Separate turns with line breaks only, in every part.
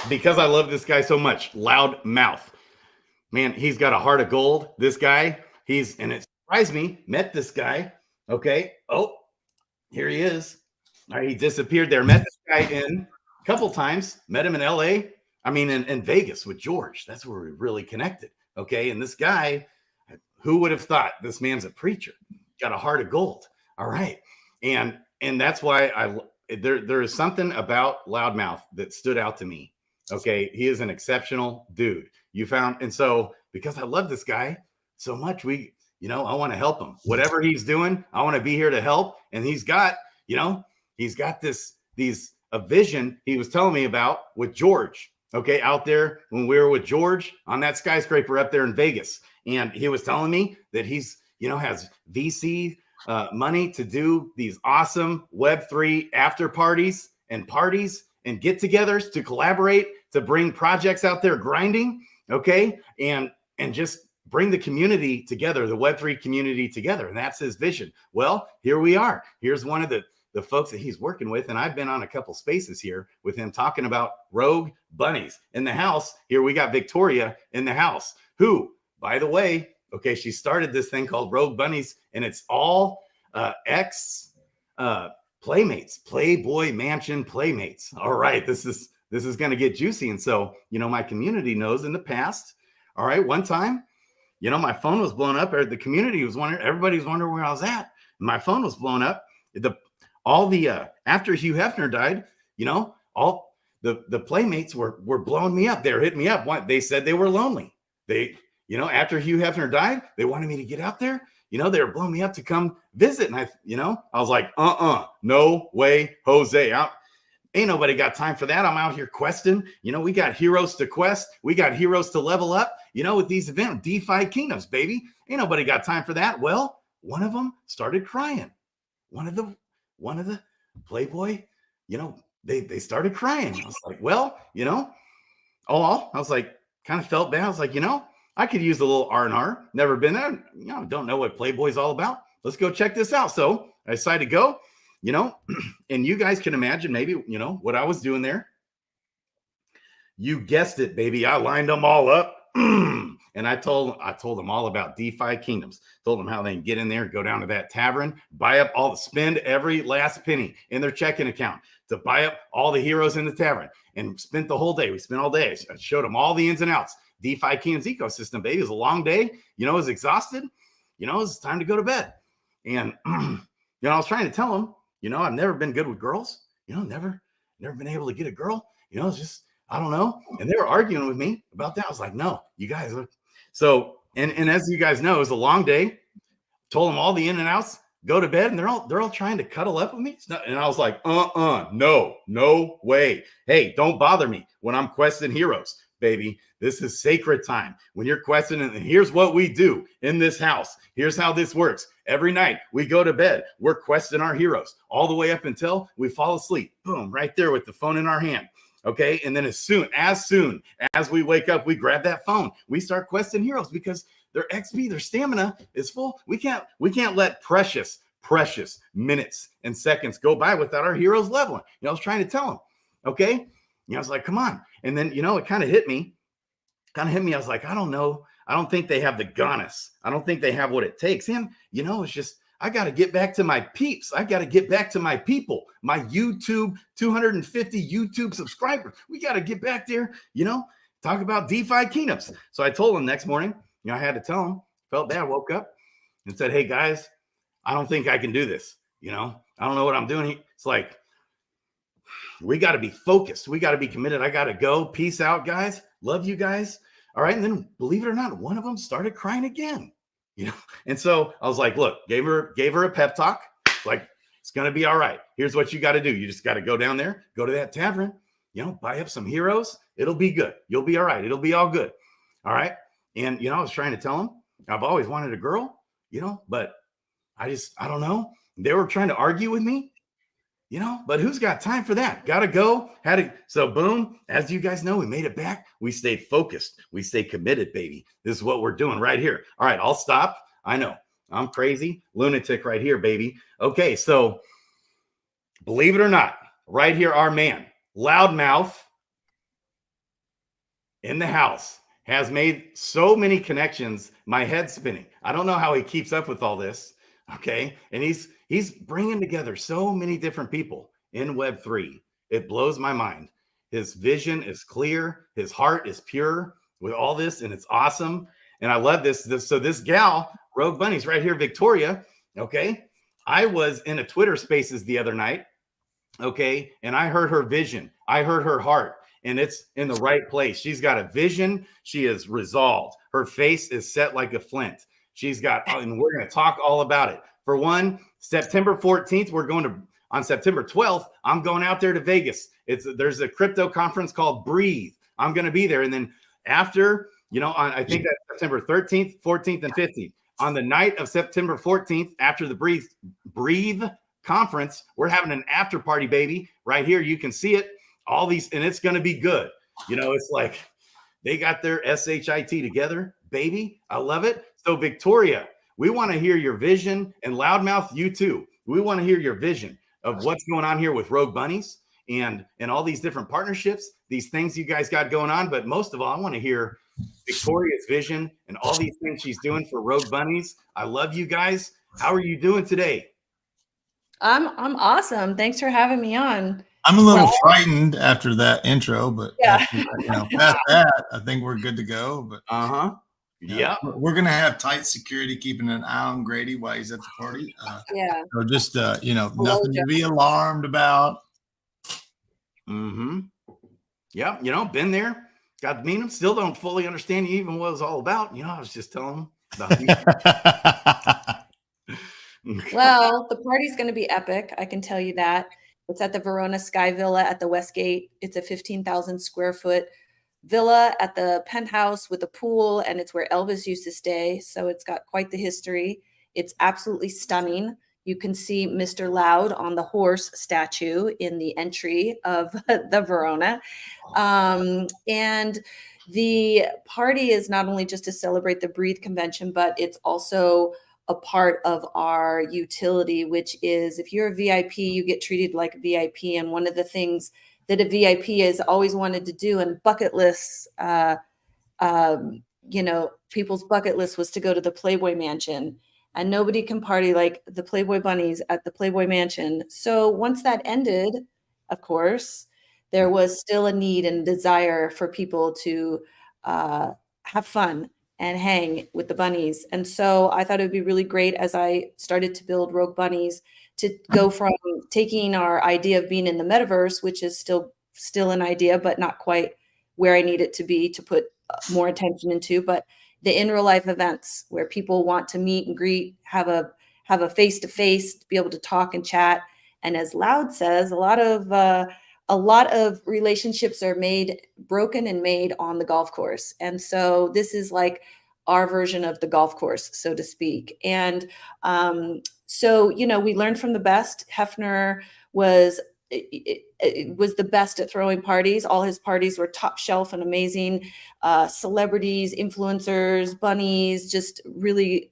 because I love this guy so much, Loudmouth. Man, he's got a heart of gold. This guy, and it surprised me, met this guy. Okay. Oh, here he is. All right, he disappeared there. Met this guy a couple times. Met him in LA. I mean, in Vegas with George. That's where we really connected. Okay. And this guy, who would have thought this man's a preacher? Got a heart of gold. All right. And that's why there is something about Loudmouth that stood out to me. Okay. He is an exceptional dude. And so because I love this guy so much, I want to help him. Whatever he's doing, I want to be here to help. And he's got a vision he was telling me about with George. Okay, out there when we were with George on that skyscraper up there in Vegas. And he was telling me that he's, has VC money to do these awesome Web3 after parties and get-togethers to collaborate, to bring projects out there grinding, okay? And just bring the community together, the Web3 community together. And that's his vision. Well, here we are. Here's one of the folks that he's working with. And I've been on a couple spaces here with him talking about Rogue Bunnies in the house. Here we got Victoria in the house, who, by the way, okay, she started this thing called Rogue Bunnies, and it's all ex Playmates, Playboy Mansion Playmates. All right, this is going to get juicy. And so, my community knows in the past, all right, one time, my phone was blown up, or the community was wondering, everybody was wondering where I was at. My phone was blown up. After Hugh Hefner died, all the Playmates were blowing me up. They were hitting me up. They said they were lonely. After Hugh Hefner died, they wanted me to get out there. They were blowing me up to come visit. And I was like, no way, Jose. Ain't nobody got time for that. I'm out here questing. We got heroes to quest. We got heroes to level up, with these events, DeFi Kingdoms, baby. Ain't nobody got time for that. Well, one of them started crying. One of the Playboy, they started crying. I was like, well, I was like, kind of felt bad. I was like, I could use a little R&R. Never been there. Don't know what Playboy's all about. Let's go check this out. So I decided to go, and you guys can imagine maybe, what I was doing there. You guessed it, baby. I lined them all up. And I told them all about DeFi Kingdoms. Told them how they can get in there, go down to that tavern, buy up spend every last penny in their checking account to buy up all the heroes in the tavern, and spent the whole day. We spent all day. I showed them all the ins and outs. DeFi Kingdoms ecosystem, baby. It was a long day. I was exhausted. It was time to go to bed. And I was trying to tell them, I've never been good with girls. Never been able to get a girl. It's just, I don't know. And they were arguing with me about that. I was like, no, you guys are. So, and as you guys know, it was a long day. Told them all the in and outs, go to bed, and they're all trying to cuddle up with me. And I was like, no way. Hey, don't bother me when I'm questing heroes, baby. This is sacred time. When you're questioning, and here's what we do in this house. Here's how this works. Every night we go to bed, we're questing our heroes all the way up until we fall asleep. Boom, right there with the phone in our hand. Okay. And then as soon as we wake up, we grab that phone. We start questing heroes because their XP, their stamina is full. We can't let precious minutes and seconds go by without our heroes leveling. I was trying to tell them. Okay. I was like, come on. And then, it kind of hit me. I was like, I don't know. I don't think they have the gonus. I don't think they have what it takes. And, it's just, I got to get back to my peeps. I got to get back to my people, my YouTube, 250 YouTube subscribers. We got to get back there, talk about DeFi Kingdoms. So I told them next morning, I had to tell them, felt bad, woke up and said, hey guys, I don't think I can do this. I don't know what I'm doing. It's like, we got to be focused. We got to be committed. I got to go. Peace out, guys. Love you guys. All right. And then believe it or not, one of them started crying again. And so I was like, look, gave her a pep talk. Like, it's going to be all right. Here's what you got to do. You just got to go down there, go to that tavern, buy up some heroes. It'll be good. You'll be all right. It'll be all good. All right. And, I was trying to tell them, I've always wanted a girl, but I don't know. They were trying to argue with me, but who's got time for that? Got to go. So boom, as you guys know, we made it back. We stayed focused. We stay committed, baby. This is what we're doing right here. All right, I'll stop. I know I'm crazy lunatic right here, baby. Okay. So believe it or not, right here, our man, Loudmouth, in the house has made so many connections. My head's spinning. I don't know how he keeps up with all this. Okay, and he's bringing together so many different people in Web3. It blows my mind. His vision is clear. His heart is pure with all this, and it's awesome. And I love this. So this gal, Rogue Bunnies, right here, Victoria. Okay, I was in a Twitter Spaces the other night. Okay, and I heard her vision. I heard her heart, and it's in the right place. She's got a vision. She is resolved. Her face is set like a flint. She's got, and we're going to talk all about it. For one, September 14th, we're going to, on September 12th, I'm going out there to Vegas. There's a crypto conference called Breathe. I'm going to be there. And then after, I think that's September 13th, 14th, and 15th. On the night of September 14th, after the Breathe conference, we're having an after party, baby, right here. You can see it, all these, and it's going to be good. It's like they got their SHIT together, baby. I love it. So Victoria, we want to hear your vision, and Loudmouth, you too. We want to hear your vision of what's going on here with Rogue Bunnies and all these different partnerships, these things you guys got going on. But most of all, I want to hear Victoria's vision and all these things she's doing for Rogue Bunnies. I love you guys. How are you doing today?
I'm awesome. Thanks for having me on.
I'm a little frightened after that intro, but
yeah.
Past that, I think we're good to go. But
yeah,
we're gonna have tight security keeping an eye on Grady while he's at the party. So just nothing to be alarmed about.
Yeah, been there. Got to meet him. Still don't fully understand even what it was all about. I was just telling him about
Well, the party's going to be epic. I can tell you that. It's at the Verona Sky Villa at the Westgate. It's a 15,000 square foot villa at the penthouse with a pool, and it's where Elvis used to stay. So it's got quite the history. It's absolutely stunning. You can see Mr. Loud on the horse statue in the entry of the Verona. And the party is not only just to celebrate the Breathe convention, but it's also a part of our utility, which is if you're a VIP, you get treated like a VIP. And one of the things that a VIP has always wanted to do, and bucket lists, people's bucket list was to go to the Playboy Mansion. And nobody can party like the Playboy Bunnies at the Playboy Mansion. So once that ended, of course, there was still a need and desire for people to have fun and hang with the bunnies. And so I thought it would be really great as I started to build Rogue Bunnies to go from taking our idea of being in the metaverse, which is still an idea, but not quite where I need it to be to put more attention into, but the in real life events where people want to meet and greet, have a face-to-face, to be able to talk and chat. And as Loud says, a lot of relationships are broken and made on the golf course. And so this is like our version of the golf course, so to speak. And so, we learned from the best. Hefner was the best at throwing parties. All his parties were top shelf and amazing. Celebrities, influencers, bunnies, just really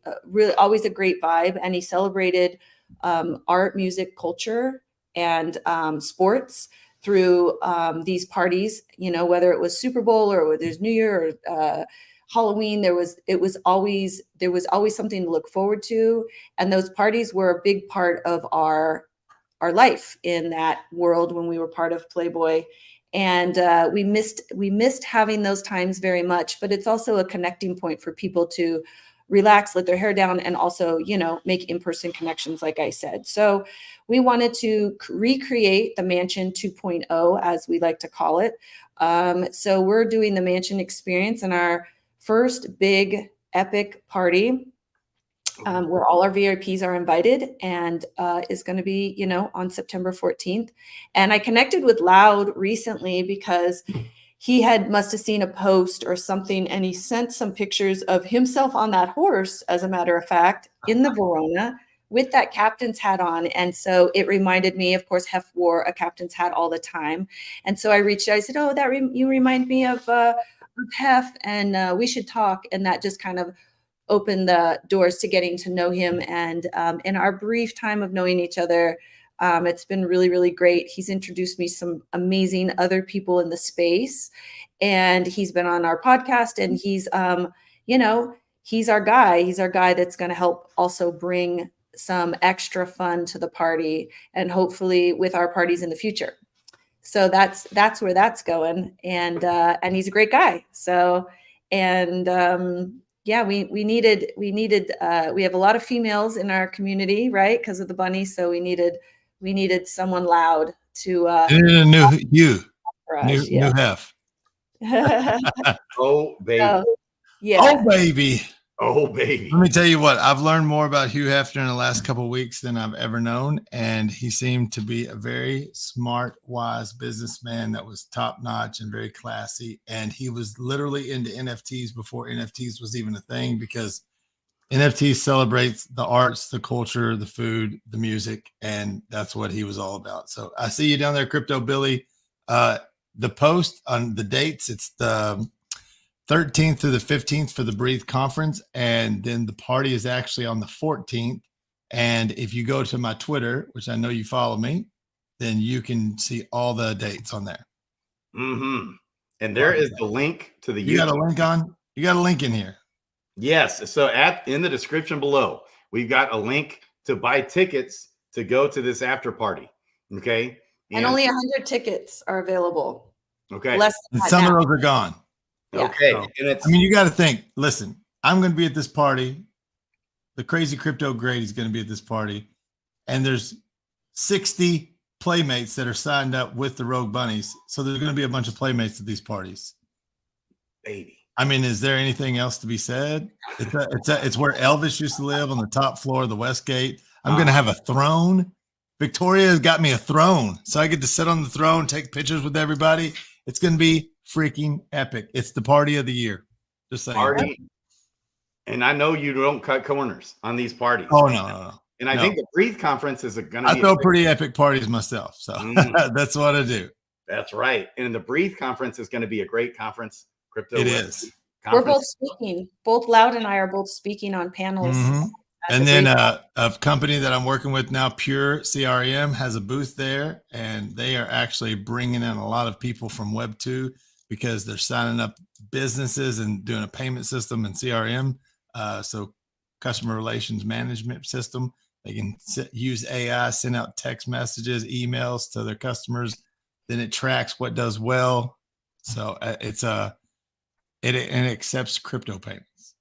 always a great vibe. And he celebrated art, music, culture, and sports through these parties, whether it was Super Bowl or whether there's New Year or Halloween, there was always something to look forward to. And those parties were a big part of our life in that world when we were part of Playboy. And we missed having those times very much, but it's also a connecting point for people to relax, let their hair down, and also, make in-person connections, like I said. So we wanted to recreate the Mansion 2.0, as we like to call it. So we're doing the Mansion experience in our first big epic party, where all our VIPs are invited, and is going to be, on September 14th. And I connected with Loud recently because he must have seen a post or something, and he sent some pictures of himself on that horse, as a matter of fact, in the Verona with that captain's hat on. And so it reminded me, of course, Hef wore a captain's hat all the time. And so I reached out, I said, oh, you remind me of Hef, and we should talk. And that just kind of opened the doors to getting to know him. And in our brief time of knowing each other, It's been really, really great. He's introduced me some amazing other people in the space, and he's been on our podcast, and he's, he's our guy. He's our guy that's going to help also bring some extra fun to the party, and hopefully with our parties in the future. So that's where that's going. And he's a great guy. So, and yeah, we have a lot of females in our community, right? Because of the bunnies. So we needed someone loud to
new hef.
Oh baby.
So, yeah.
Oh baby.
Oh baby.
Let me tell you what, I've learned more about Hugh Hefner in the last couple of weeks than I've ever known. And he seemed to be a very smart, wise businessman that was top notch and very classy. And he was literally into NFTs before NFTs was even a thing, because NFTs celebrates the arts, the culture, the food, the music, and that's what he was all about. So I see you down there, Crypto Billy. The post on the dates, it's the 13th through the 15th for the Breathe conference. And then the party is actually on the 14th. And if you go to my Twitter, which I know you follow me, then you can see all the dates on there.
Mm-hmm. And there is the link to the
You got a link on? You got a link in here.
Yes. So in the description below, we've got a link to buy tickets to go to this after party. Okay.
And only 100 tickets are available.
Okay.
Less
and some
now.
of those are gone.
Yeah.
Okay.
So,
And it's,
I mean, you got to think, listen, I'm going to be at this party. The crazy Crypto Grady is going to be at this party. And there's 60 playmates that are signed up with the Rogue Bunnies. So there's going to be a bunch of playmates at these parties.
baby.
I mean, is there anything else to be said? It's where Elvis used to live, on the top floor of the Westgate. I'm going to have a throne. Victoria has got me a throne, so I get to sit on the throne, take pictures with everybody. It's going to be freaking epic. It's the party of the year. Just saying.
Party. And I know you don't cut corners on these parties.
Oh, no.
And I think the Breathe conference is going to be.
I throw pretty epic parties myself, so that's what I do.
That's right. And the Breathe conference is going to be a great conference. Crypto.
It is.
We're both speaking. Both Loud and I are both speaking on panels.
Mm-hmm. And then a company that I'm working with now, Pure CRM, has a booth there, and they are actually bringing in a lot of people from Web 2 because they're signing up businesses and doing a payment system and CRM. So customer relations management system. They can use AI, send out text messages, emails to their customers. Then it tracks what does well. So it accepts crypto payments.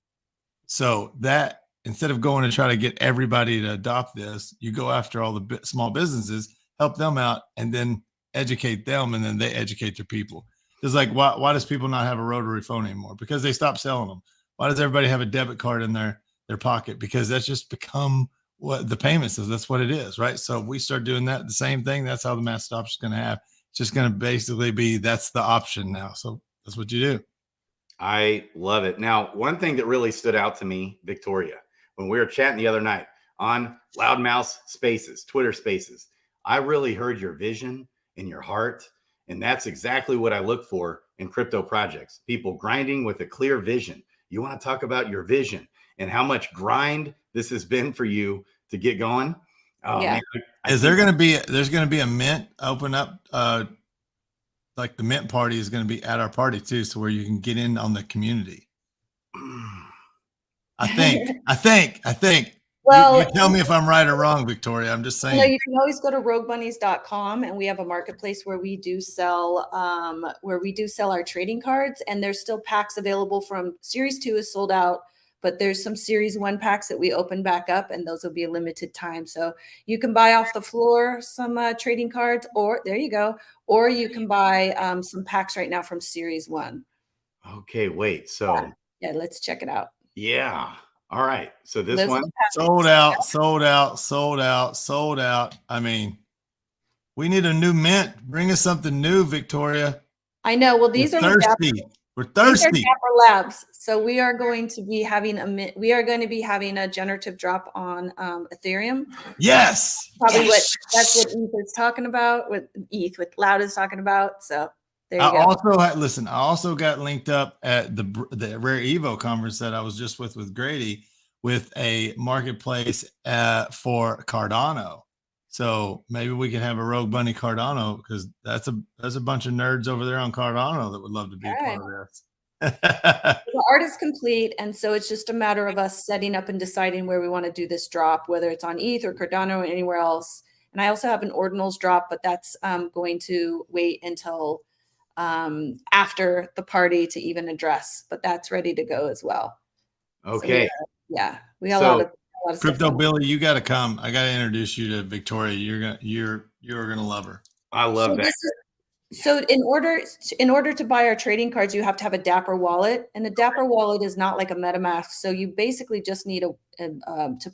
So that, instead of going to try to get everybody to adopt this, you go after all the small businesses, help them out, and then educate them, and then they educate their people. It's like, why does people not have a rotary phone anymore? Because they stopped selling them. Why does everybody have a debit card in their pocket? Because that's just become what the payments is. That's what it is, right? So if we start doing that, the same thing, that's how the mass adoption is going to have. It's just going to basically be, that's the option now. So that's what you do.
I love it. Now, one thing that really stood out to me, Victoria, when we were chatting the other night on Loudmouth Spaces, Twitter Spaces, I really heard your vision and your heart. And that's exactly what I look for in crypto projects. People grinding with a clear vision. You want to talk about your vision and how much grind this has been for you to get going?
Yeah.
Man, there's going to be a mint open up, like the mint party is going to be at our party too. So where you can get in on the community. I think. Well, you tell me if I'm right or wrong, Victoria. I'm just saying.
You can always go to roguebunnies.com, and we have a marketplace where we do sell our trading cards, and there's still packs available from Series 2 is sold out, but there's some Series 1 packs that we open back up, and those will be a limited time. So you can buy off the floor some trading cards, or there you go, or you can buy some packs right now from Series 1.
Okay, wait. So
yeah, let's check it out.
Yeah. All right. So this one
sold out. I mean, we need a new mint. Bring us something new, Victoria.
I know. Well, these are
thirsty. We're thirsty.
These are Dapper Labs. So we are going to be having a generative drop on Ethereum.
Yes.
Probably that's what ETH is talking about. What Loud is talking about. So there you go.
I also got linked up at the Rare Evo conference that I was just with Grady, with a marketplace for Cardano. So maybe we can have a Rogue Bunny Cardano, because there's a bunch of nerds over there on Cardano that would love to be a part of this.
The art is complete, and so it's just a matter of us setting up and deciding where we want to do this drop, whether it's on ETH or Cardano or anywhere else. And I also have an ordinals drop, but that's going to wait until after the party to even address. But that's ready to go as well.
Okay.
So we got a lot of
Crypto
stuff.
Billy, you got to come. I got to introduce you to Victoria. You're gonna love her.
I love that.
So in order to buy our trading cards, you have to have a Dapper wallet, and the Dapper wallet is not like a MetaMask. So you basically just need to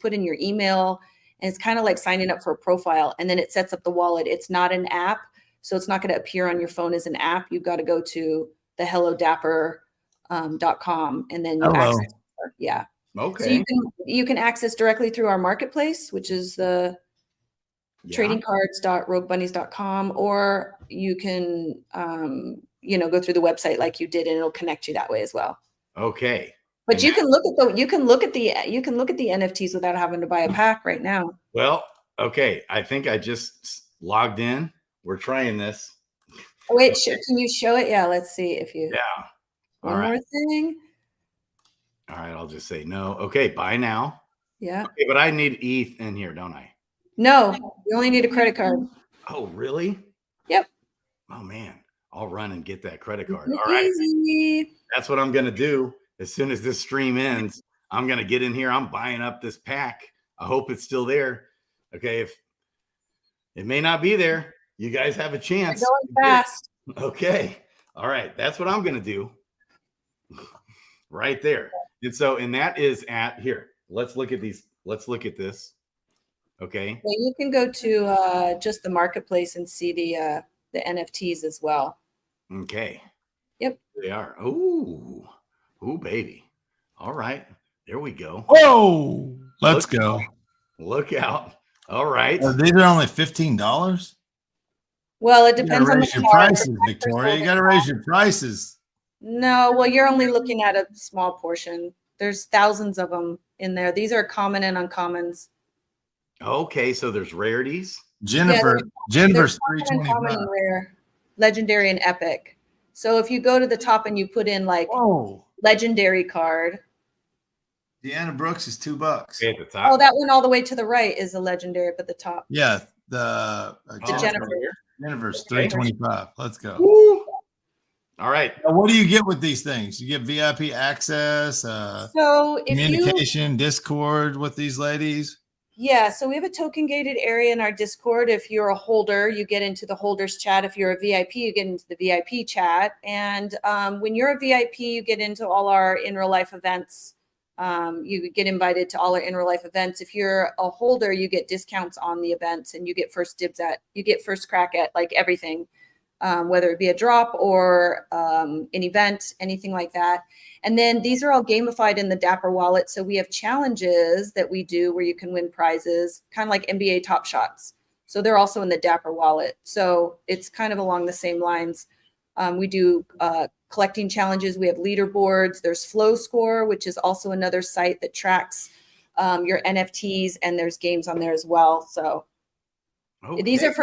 put in your email, and it's kind of like signing up for a profile, and then it sets up the wallet. It's not an app, so it's not going to appear on your phone as an app. You've got to go to the hellodapper.com, and then you access. Yeah.
Okay.
So you can access directly through our marketplace, which is the tradingcards.roguebunnies.com, or you can go through the website like you did, and it'll connect you that way as well.
Okay.
But you can look at the NFTs without having to buy a pack right now.
Well, okay. I think I just logged in. We're trying this.
Oh, wait, can you show it? Yeah, let's see if you.
Yeah.
One more thing.
All right, I'll just say no. Okay, buy now.
Yeah.
Okay, but I need ETH in here, don't I?
No, you only need a credit card.
Oh, really?
Yep.
Oh man, I'll run and get that credit card. All
Easy.
right. That's what I'm gonna do. As soon as this stream ends, I'm gonna get in here. I'm buying up this pack. I hope it's still there. Okay, if it may not be there, you guys have a chance.
Going fast.
Okay. All right. That's what I'm gonna do. Right there. And that is at here. Let's look at these. Let's look at this. Okay.
Well, you can go to just the marketplace and see the NFTs as well.
Okay.
Yep.
They are. Ooh, baby. All right. There we go.
Whoa. Let's go.
Look out. All right.
These are only $15.
Well, it depends on
your prices, Victoria. You got to raise your prices.
No, well, you're only looking at a small portion. There's thousands of them in there. These are common and uncommons.
Okay, so there's rarities.
Jennifer's 325.
And rare, legendary and epic. So if you go to the top and you put in like legendary card.
Deanna Brooks is $2.
Okay, at the top.
Oh, that one all the way to the right is a legendary up at the top.
Yeah, the Jennifer's $325. Let's go.
Woo. All right.
Now, what do you get with these things? You get VIP access,
so
communication, Discord with these ladies.
Yeah, so we have a token gated area in our Discord. If you're a holder, you get into the holders chat. If you're a VIP, you get into the VIP chat. And when you're a VIP, you get into all our in real life events. You get invited to all our in real life events. If you're a holder, you get discounts on the events, and you get first crack at like everything. Whether it be a drop or an event, anything like that. And then these are all gamified in the Dapper wallet. So we have challenges that we do where you can win prizes, kind of like NBA Top Shots. So they're also in the Dapper wallet. So it's kind of along the same lines. We do collecting challenges. We have leaderboards. There's Flow Score, which is also another site that tracks your NFTs, and there's games on there as well. So okay. These are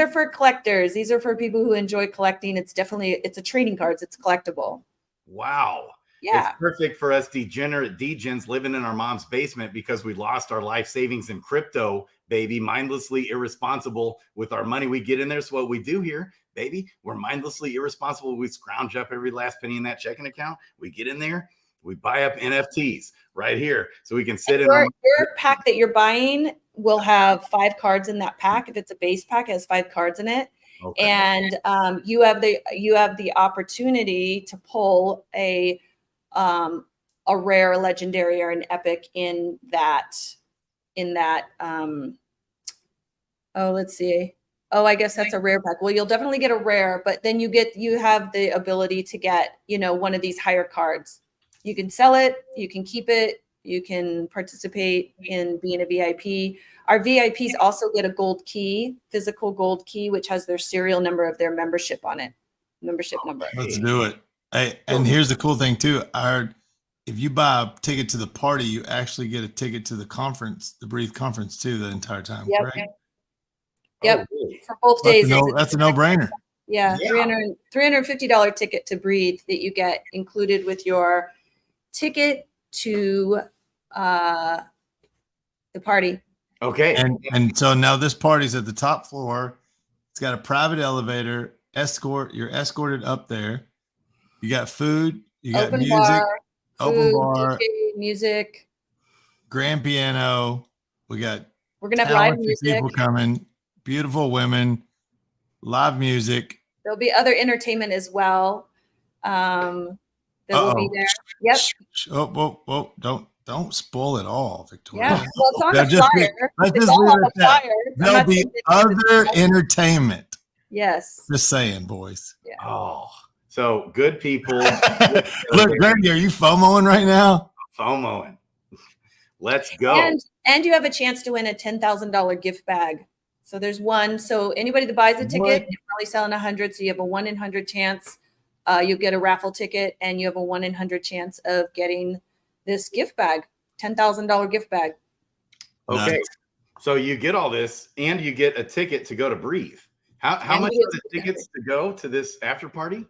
for collectors. These are for people who enjoy collecting. It's a trading cards. It's collectible.
Wow.
Yeah.
It's perfect for us degenerate degens living in our mom's basement because we lost our life savings in crypto, baby, mindlessly irresponsible with our money we get in there. So what we do here, baby, we're mindlessly irresponsible. We scrounge up every last penny in that checking account. We get in there. We buy up NFTs right here so we can sit in
your pack that you're buying will have 5 cards in that pack. If it's a base pack, it has 5 cards in it. Okay. And you have the opportunity to pull a rare, a legendary, or an epic in that let's see. Oh, I guess that's a rare pack. Well, you'll definitely get a rare, but then you have the ability to get, one of these higher cards. You can sell it, you can keep it, you can participate in being a VIP. Our VIPs also get a gold key, physical gold key, which has their serial number of their membership on it. Membership number.
Let's do it. Hey, and here's the cool thing too. If you buy a ticket to the party, you actually get a ticket to the conference, the Breathe conference too, the entire time.
Yep.
Correct?
Yep.
Oh, really?
For both
That's
days.
a no-brainer.
Yeah,
Yeah.
$350 ticket to Breathe that you get included with your ticket to the party.
Okay.
And so now this party's at the top floor. It's got a private elevator, you're escorted up there. You got food, you got
Open
music,
bar,
open
food,
bar,
DJ, music.
grand piano. We got
We're gonna have live
talented
music.
people coming, beautiful women, live music.
There'll be other entertainment as well. That will be there. Yep.
Whoa, don't spoil it all, Victoria.
Yeah. Well, it's on the
Just
flyer.
let's
It's
just
all
leave
on
it
the
at that.
flyer. I'm
There'll
not
be
saying it's
other entertainment.
Yes.
Just saying, boys.
Yeah.
Oh, so good people.
Look, Greg, are you FOMOing right now?
FOMOing. Let's go.
And you have a chance to win a $10,000 gift bag. So there's one. So anybody that buys a ticket, you're probably selling 100. So you have a 1 in 100 chance. You'll get a raffle ticket, and you have a 1 in 100 chance of getting this gift bag, $10,000 gift bag.
Okay.
Nice.
So you get all this, and you get a ticket to go to Breathe. How much are the tickets to go to this after party?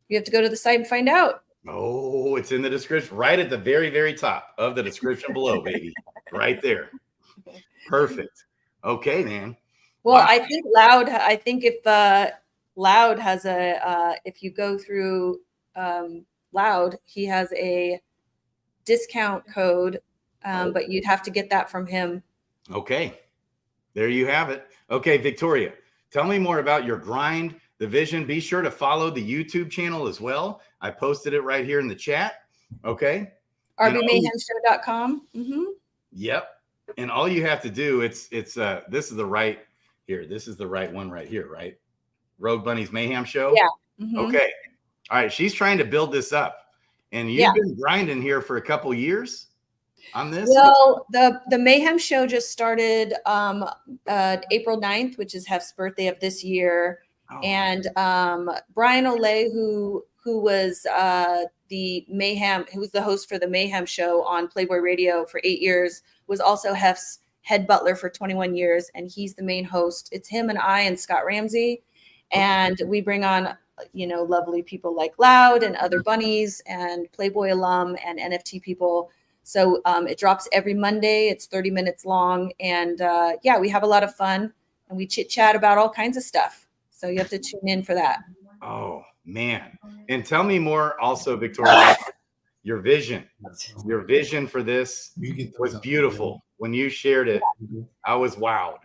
You have to go to the site and find out.
Oh, it's in the description, right at the very, very top of the description below, baby. Right there. Perfect. Okay, man.
Well,
Wow.
I think if Loud has if you go through Loud, he has a discount code, but you'd have to get that from him.
Okay. There you have it. Okay, Victoria, tell me more about your grind, the vision. Be sure to follow the YouTube channel as well. I posted it right here in the chat. Okay.
rbmayhemshow.com. Mm-hmm.
Yep. And all you have to do, this is the right here. This is the right one right here, right? Rogue Bunny's Mayhem Show.
Yeah. Mm-hmm.
Okay. All right. She's trying to build this up. And you've been grinding here for a couple years on this?
Well, the Mayhem Show just started April 9th, which is Hef's birthday of this year. Oh. And Brian Olay, who was who was the host for the Mayhem Show on Playboy Radio for 8 years, was also Hef's head butler for 21 years. And he's the main host. It's him and I and Scott Ramsey. And we bring on, lovely people like Loud and other bunnies and Playboy alum and NFT people. So it drops every Monday. It's 30 minutes long. And we have a lot of fun and we chit chat about all kinds of stuff. So you have to tune in for that.
Oh, man. And tell me more also, Victoria, your vision. Your vision for this was beautiful. When you shared it, I was wowed.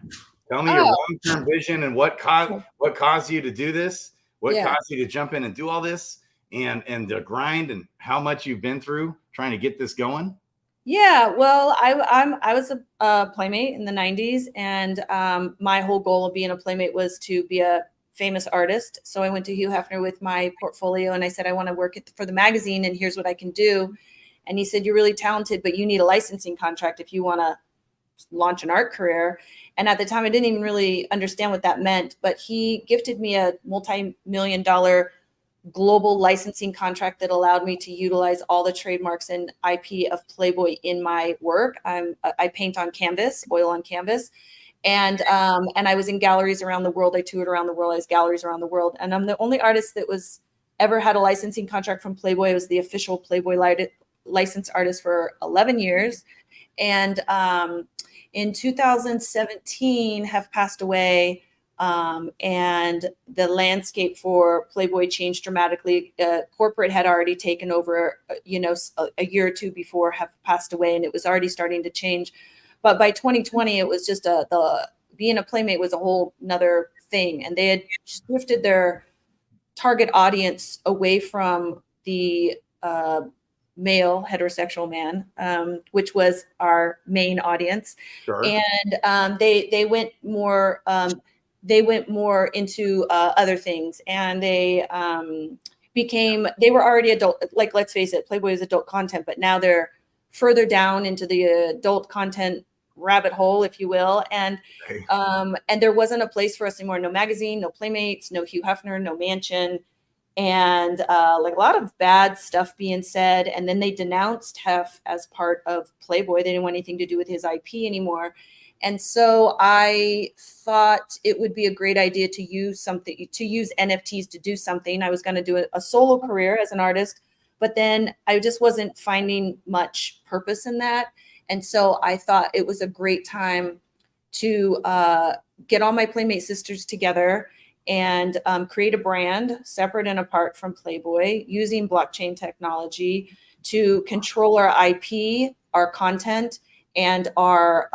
Tell me your long-term vision and what caused you to do this? What caused you to jump in and do all this and the grind and how much you've been through trying to get this going?
Yeah, well, I was a playmate in the 90s, and my whole goal of being a playmate was to be a famous artist. So I went to Hugh Hefner with my portfolio and I said, I want to work for the magazine and here's what I can do. And he said, you're really talented, but you need a licensing contract if you want to launch an art career. And at the time, I didn't even really understand what that meant, but he gifted me a multi-million-dollar global licensing contract that allowed me to utilize all the trademarks and IP of Playboy in my work. I paint on canvas, oil on canvas. And I was in galleries around the world. I toured around the world. I was galleries around the world. And I'm the only artist that ever had a licensing contract from Playboy. I was the official Playboy licensed artist for 11 years. And in 2017, Hef passed away. And the landscape for Playboy changed dramatically. Corporate had already taken over, a year or two before Hef passed away, and it was already starting to change. But by 2020, it was just being a playmate was a whole nother thing. And they had shifted their target audience away from the male heterosexual man, which was our main audience. Sure. And they went more into other things, and they were already adult. Like, let's face it, Playboy is adult content, but now they're further down into the adult content rabbit hole, if you will. And there wasn't a place for us anymore. No magazine, no Playmates, no Hugh Hefner, no Mansion. And like a lot of bad stuff being said. And then they denounced Hef as part of Playboy. They didn't want anything to do with his IP anymore. And so I thought it would be a great idea to use NFTs to do something. I was going to do a solo career as an artist, but then I just wasn't finding much purpose in that. And so I thought it was a great time to get all my Playmate sisters together and create a brand separate and apart from Playboy, using blockchain technology to control our IP, our content, and our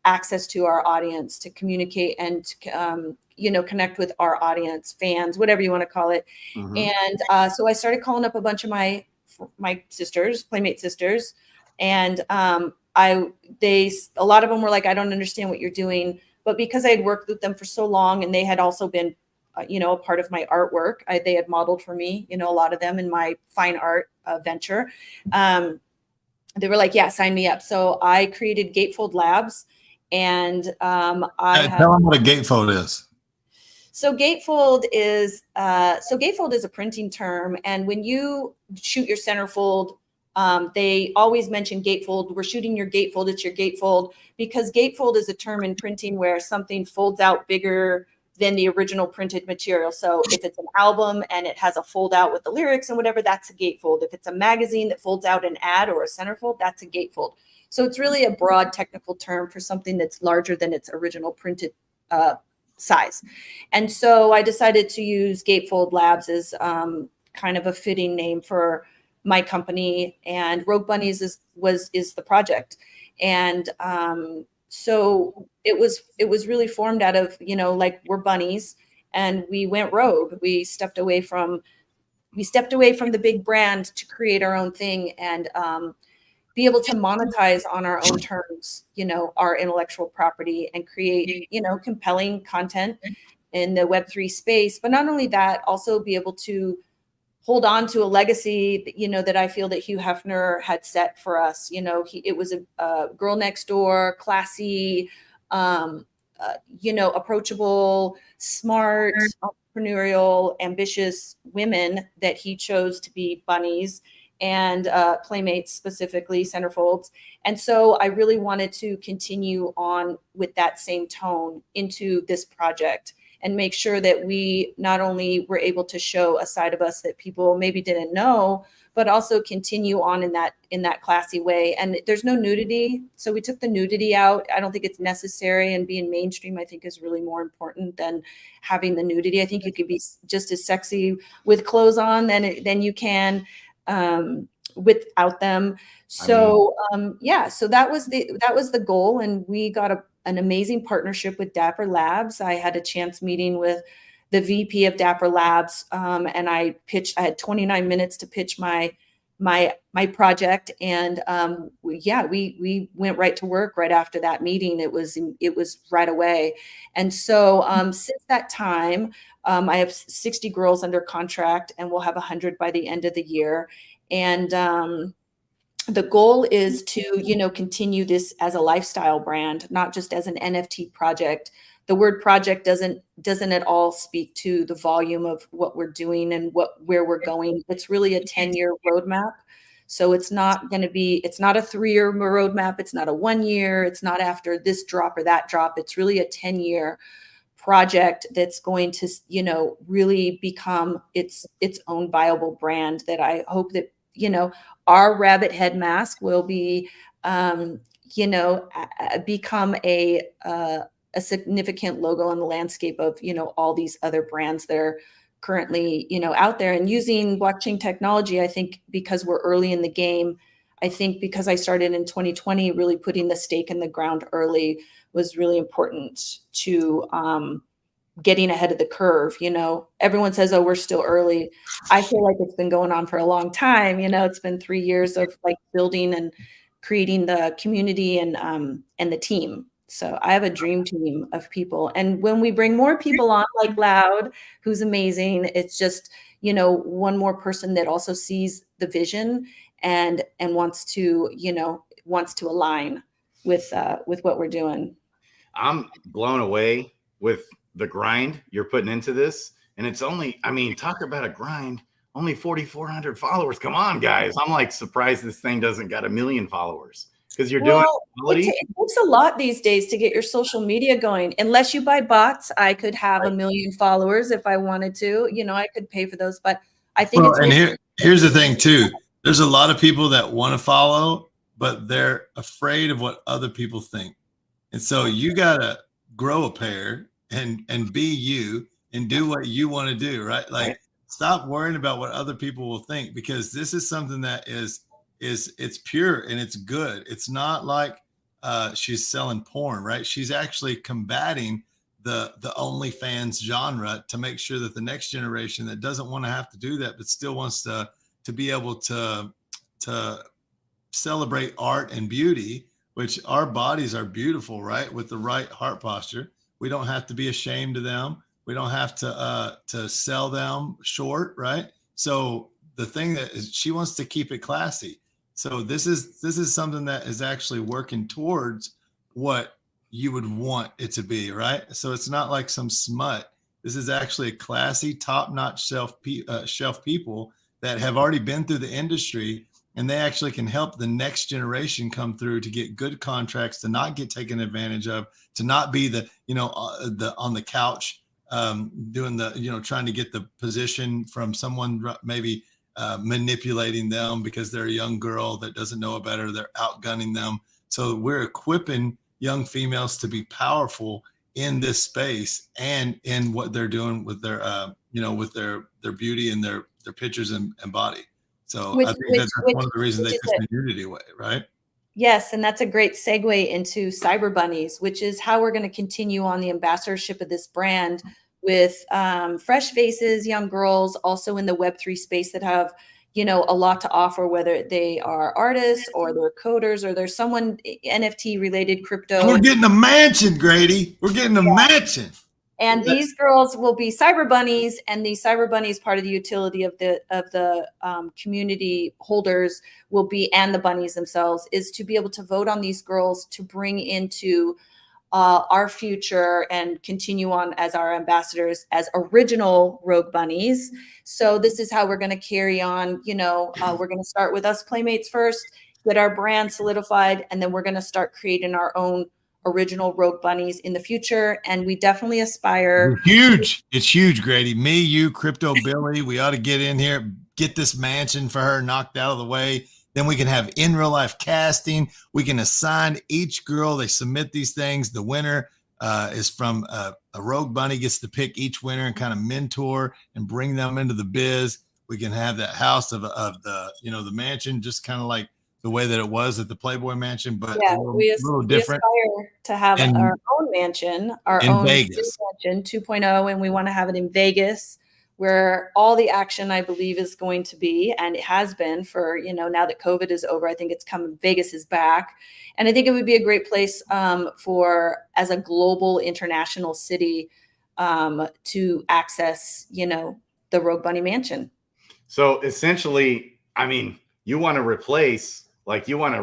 access to our audience, to communicate and connect with our audience, fans, whatever you want to call it. And so I started calling up a bunch of my sisters, Playmate sisters, and a lot of them were like, I don't understand what you're doing. But because I had worked with them for so long, and they had also been a part of my artwork, they had modeled for me, a lot of them in my fine art venture. They were like, yeah, sign me up. So I created Gatefold Labs, and tell
them what a gatefold is.
So Gatefold is a printing term, and when you shoot your centerfold, they always mention gatefold. We're shooting your gatefold. It's your gatefold, because gatefold is a term in printing where something folds out bigger than the original printed material. So if it's an album and it has a fold out with the lyrics and whatever, that's a gatefold. If it's a magazine that folds out an ad or a centerfold, that's a gatefold. So it's really a broad technical term for something that's larger than its original printed size. And so I decided to use Gatefold Labs as kind of a fitting name for my company, and Rogue Bunnies is the project. And so it was really formed out of, like, we're bunnies, and we went rogue. We stepped away from the big brand to create our own thing, and be able to monetize on our own terms, our intellectual property, and create, compelling content in the Web3 space. But not only that, also be able to hold on to a legacy, that I feel that Hugh Hefner had set for us. It was a girl next door, classy, approachable, smart, entrepreneurial, ambitious women that he chose to be bunnies, and Playmates, specifically centerfolds. And so I really wanted to continue on with that same tone into this project, and make sure that we not only were able to show a side of us that people maybe didn't know, but also continue on in that classy way. And there's no nudity, so we took the nudity out. I don't think it's necessary, and being mainstream, I think, is really more important than having the nudity. I think you could be just as sexy with clothes on than you can without them. So so that was the goal, and we got an amazing partnership with Dapper Labs. I had a chance meeting with the VP of Dapper Labs, and I had 29 minutes to pitch my project, and we went right to work right after that meeting. It was right away. And so since that time, I have 60 girls under contract, and we'll have 100 by the end of the year. And the goal is to, continue this as a lifestyle brand, not just as an NFT project. The word project doesn't at all speak to the volume of what we're doing and where we're going. It's really a 10-year roadmap. So it's not a 3-year roadmap. It's not a 1 year. It's not after this drop or that drop. It's really a 10-year project that's going to, really become its own viable brand, that I hope that, our rabbit head mask will be, become a significant logo on the landscape of, all these other brands that are currently, out there. And using blockchain technology, I think, because we're early in the game, I think because I started in 2020, really putting the stake in the ground early was really important to getting ahead of the curve. Everyone says, oh, we're still early. I feel like it's been going on for a long time. It's been 3 years of like building and creating the community and the team. So I have a dream team of people. And when we bring more people on, like Loud, who's amazing, it's just, one more person that also sees the vision and wants to align with what we're doing.
I'm blown away with the grind you're putting into this. And it's only, talk about a grind, only 4,400 followers. Come on, guys. I'm like surprised this thing doesn't got 1 million followers. because you're doing quality.
It takes a lot these days to get your social media going. Unless you buy bots, I could have 1 million followers if I wanted to. You know, I could pay for those, but I think it's really
here's the thing too. There's a lot of people that want to follow, but they're afraid of what other people think. And so you gotta grow a pair and be you and do what you want to do, right? Like stop worrying about what other people will think, because this is something that is it's pure and it's good. It's not like she's selling porn, right? She's actually combating the OnlyFans genre to make sure that the next generation that doesn't want to have to do that, but still wants to be able to celebrate art and beauty, which our bodies are beautiful, right? With the right heart posture. We don't have to be ashamed of them. We don't have to sell them short, right? So the thing that is, she wants to keep it classy. So this is something that is actually working towards what you would want it to be, right? So it's not like some smut. This is actually a classy, top-notch shelf people that have already been through the industry, and they actually can help the next generation come through to get good contracts, to not get taken advantage of, to not be the on the couch doing the trying to get the position from someone maybe manipulating them because they're a young girl that doesn't know better. They're outgunning them. So we're equipping young females to be powerful in this space and in what they're doing with their with their beauty and their pictures and body. So I think that's one of the reasons they took the nudity away, right?
Yes, and that's a great segue into Cyber Bunnies, which is how we're going to continue on the ambassadorship of this brand with fresh faces, young girls, also in the Web3 space that have, a lot to offer, whether they are artists or they're coders or there's someone NFT related crypto.
And we're getting a mansion, Grady. We're getting a mansion.
And these girls will be Cyber Bunnies, and the Cyber Bunnies, part of the utility of the community holders will be, and the bunnies themselves, is to be able to vote on these girls to bring into our future and continue on as our ambassadors as original Rogue Bunnies. So this is how we're going to carry on. We're going to start with us Playmates first, get our brand solidified, and then we're going to start creating our own original Rogue Bunnies in the future. And we definitely aspire.
It's huge, Grady. Me, you, Crypto Billy, we ought to get in here, get this mansion for her knocked out of the way. Then we can have in real life casting. We can assign each girl. They submit these things. The winner is from a Rogue Bunny gets to pick each winner and kind of mentor and bring them into the biz. We can have that house of the, the mansion, just kind of like the way that it was at the Playboy mansion, but a little different.
We aspire to have our own mansion, our own
Vegas
mansion 2.0, and we want to have it in Vegas, where all the action, I believe, is going to be, and it has been for, now that COVID is over. I think it's coming. Vegas is back, and I think it would be a great place for, as a global international city, to access, the Rogue Bunny mansion.
So essentially, I mean, you want to replace. You want to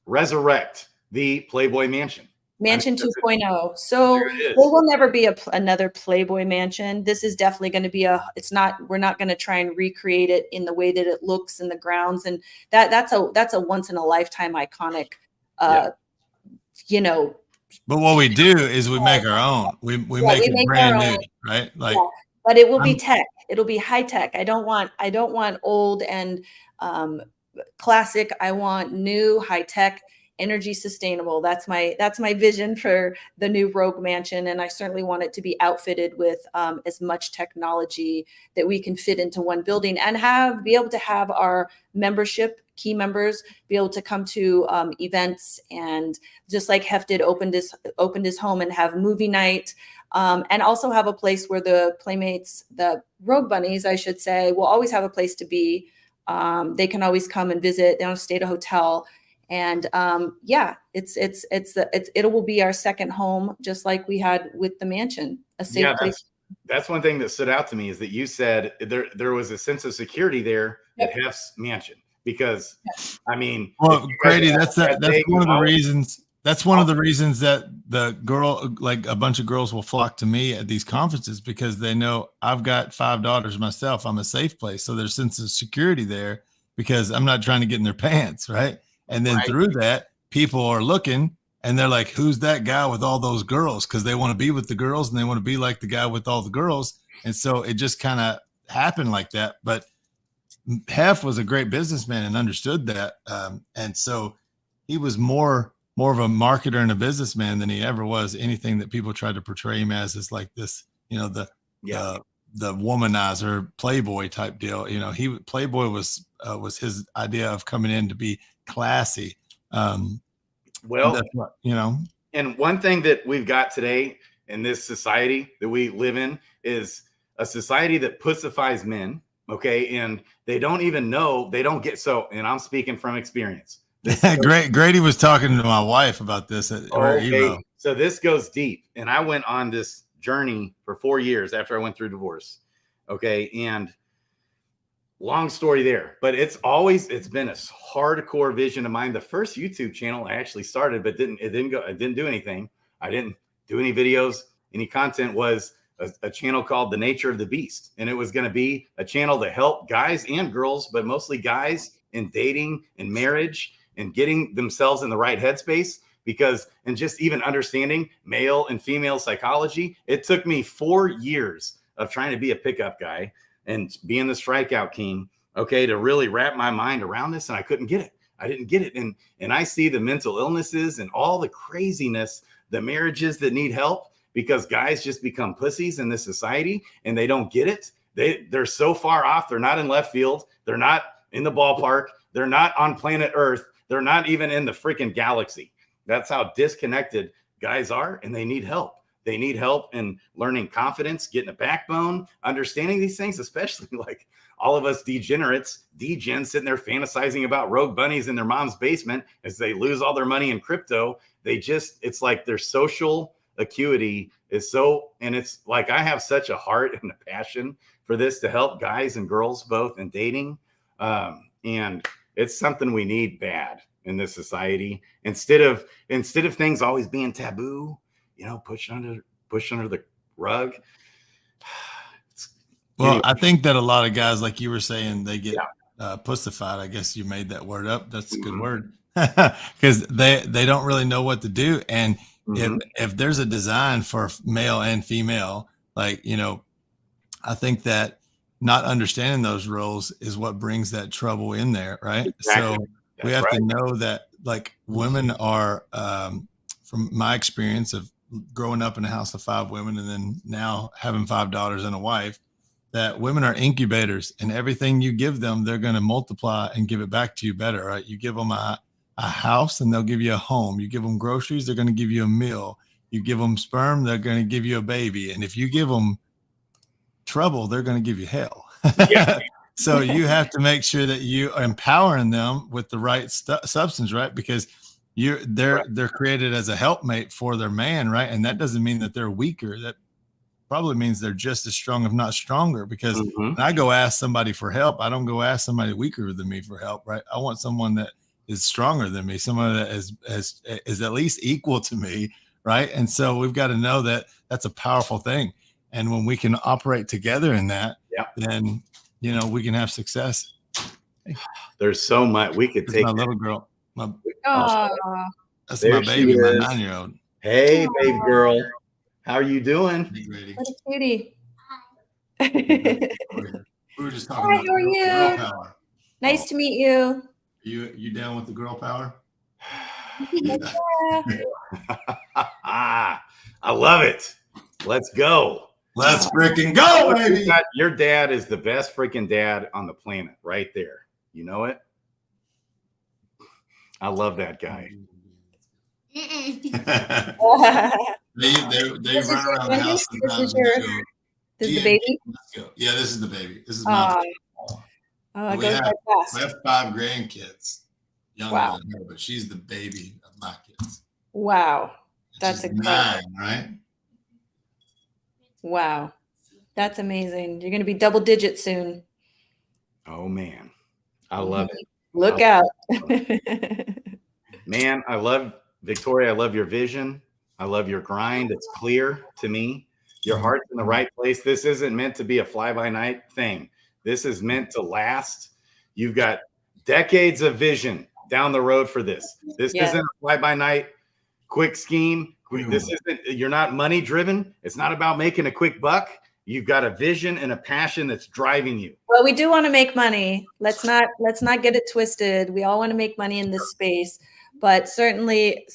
resurrect the Playboy mansion.
Mansion 2.0. So there will never be another Playboy mansion. This is definitely going to be we're not going to try and recreate it in the way that it looks in the grounds. And that's a once in a lifetime iconic, But
what we do is we make our own. We make it brand new, right?
But it will be tech. It'll be high tech. I don't want old and classic. I want new, high tech, energy sustainable. That's my vision for the new Rogue Mansion, and I certainly want it to be outfitted with as much technology that we can fit into one building and be able to have our membership key members be able to come to events, and just like Hef did, opened his home and have movie night. And also have a place where the Playmates, the Rogue Bunnies, I should say, will always have a place to be. They can always come and visit. They don't stay at a hotel. And it will be our second home, just like we had with the mansion, a safe place.
That's one thing that stood out to me, is that you said there was a sense of security there at Hef's mansion, because I mean,
well, Grady, that's one of the reasons. That's one of the reasons that a bunch of girls will flock to me at these conferences, because they know I've got 5 daughters myself. I'm a safe place. So there's a sense of security there, because I'm not trying to get in their pants. Right. And then
Right.
through that, people are looking and they're like, who's that guy with all those girls? Because they want to be with the girls and they want to be like the guy with all the girls. And so it just kind of happened like that. But Hef was a great businessman and understood that. And so he was more of a marketer and a businessman than he ever was anything that people tried to portray him as like this, you know, the womanizer Playboy type deal. You know, Playboy was his idea of coming in to be classy.
Well,
that's what, you know.
And one thing that we've got today in this society that we live in is a society that pussifies men. Okay. And they don't even know, they don't get so, and I'm speaking from experience.
Grady was talking to my wife about this at
okay. So this goes deep. And I went on this journey for 4 years after I went through divorce. Okay. And long story there, but it's been a hardcore vision of mine. The first YouTube channel I actually started, but it didn't do anything. I didn't do any videos, any content. Was a channel called The Nature of the Beast. And it was going to be a channel to help guys and girls, but mostly guys in dating and marriage and getting themselves in the right headspace, and just even understanding male and female psychology. It took me 4 years of trying to be a pickup guy and being the strikeout king, okay, to really wrap my mind around this. And I couldn't get it. I didn't get it. And I see the mental illnesses and all the craziness, the marriages that need help because guys just become pussies in this society and they don't get it. They're so far off. They're not in left field. They're not in the ballpark. They're not on planet Earth. They're not even in the freaking galaxy. That's how disconnected guys are, and they need help. They need help in learning confidence, getting a backbone, understanding these things, especially like all of us degenerates, degens sitting there fantasizing about rogue bunnies in their mom's basement as they lose all their money in crypto. It's like their social acuity is so, and it's like I have such a heart and a passion for this to help guys and girls both in dating. And it's something we need bad in this society. Instead of things always being taboo, you know, push under the rug.
Well,
Anyway.
I think that a lot of guys, like you were saying, they get pussified. I guess you made that word up. That's a good word because they don't really know what to do. And if there's a design for male and female, like, you know, I think that not understanding those roles is what brings that trouble in there, right?
Exactly.
So we have to know that, like, women are, from my experience of growing up in a house of 5 women and then now having 5 daughters and a wife, that women are incubators, and everything you give them, they're going to multiply and give it back to you better, right? You give them a house and they'll give you a home. You give them groceries, they're going to give you a meal. You give them sperm, they're going to give you a baby. And if you give them trouble, they're going to give you hell. Yeah. So you have to make sure that you are empowering them with the right substance, right? Because they're created as a helpmate for their man, right? And that doesn't mean that they're weaker. That probably means they're just as strong, if not stronger. Because when I go ask somebody for help, I don't go ask somebody weaker than me for help, right? I want someone that is stronger than me, someone that is at least equal to me, right? And so we've got to know that that's a powerful thing. And when we can operate together in that, then, you know, we can have success.
There's so much we could take.
My little girl. That's
There
my baby,
she
my
is.
9-year-old.
Hey, baby girl. How are you doing?
What a cutie.
We were just talking about
how are you?
Girl power.
Nice to meet you.
You down with the girl power?
I love it. Let's go.
Let's freaking go, baby.
Your dad is the best freaking dad on the planet right there. You know it? I love that guy.
they run around the house sometimes.
This is the baby?
Let's go. Yeah, this is the baby. This is my
baby.
we have 5 grandkids. Younger than her, but she's the baby of my kids.
Wow. That's incredible.
9, right?
Wow. That's amazing. You're going to be double digit soon.
Oh, man. I love it.
Look out.
Man, I love Victoria. I love your vision. I love your grind. It's clear to me. Your heart's in the right place. This isn't meant to be a fly-by-night thing. This is meant to last. You've got decades of vision down the road for this. This isn't a fly by night quick scheme. This isn't, you're not money driven. It's not about making a quick buck. You've got a vision and a passion that's driving you.
Well, we do want to make money. Let's not get it twisted. We all want to make money in this space, but certainly,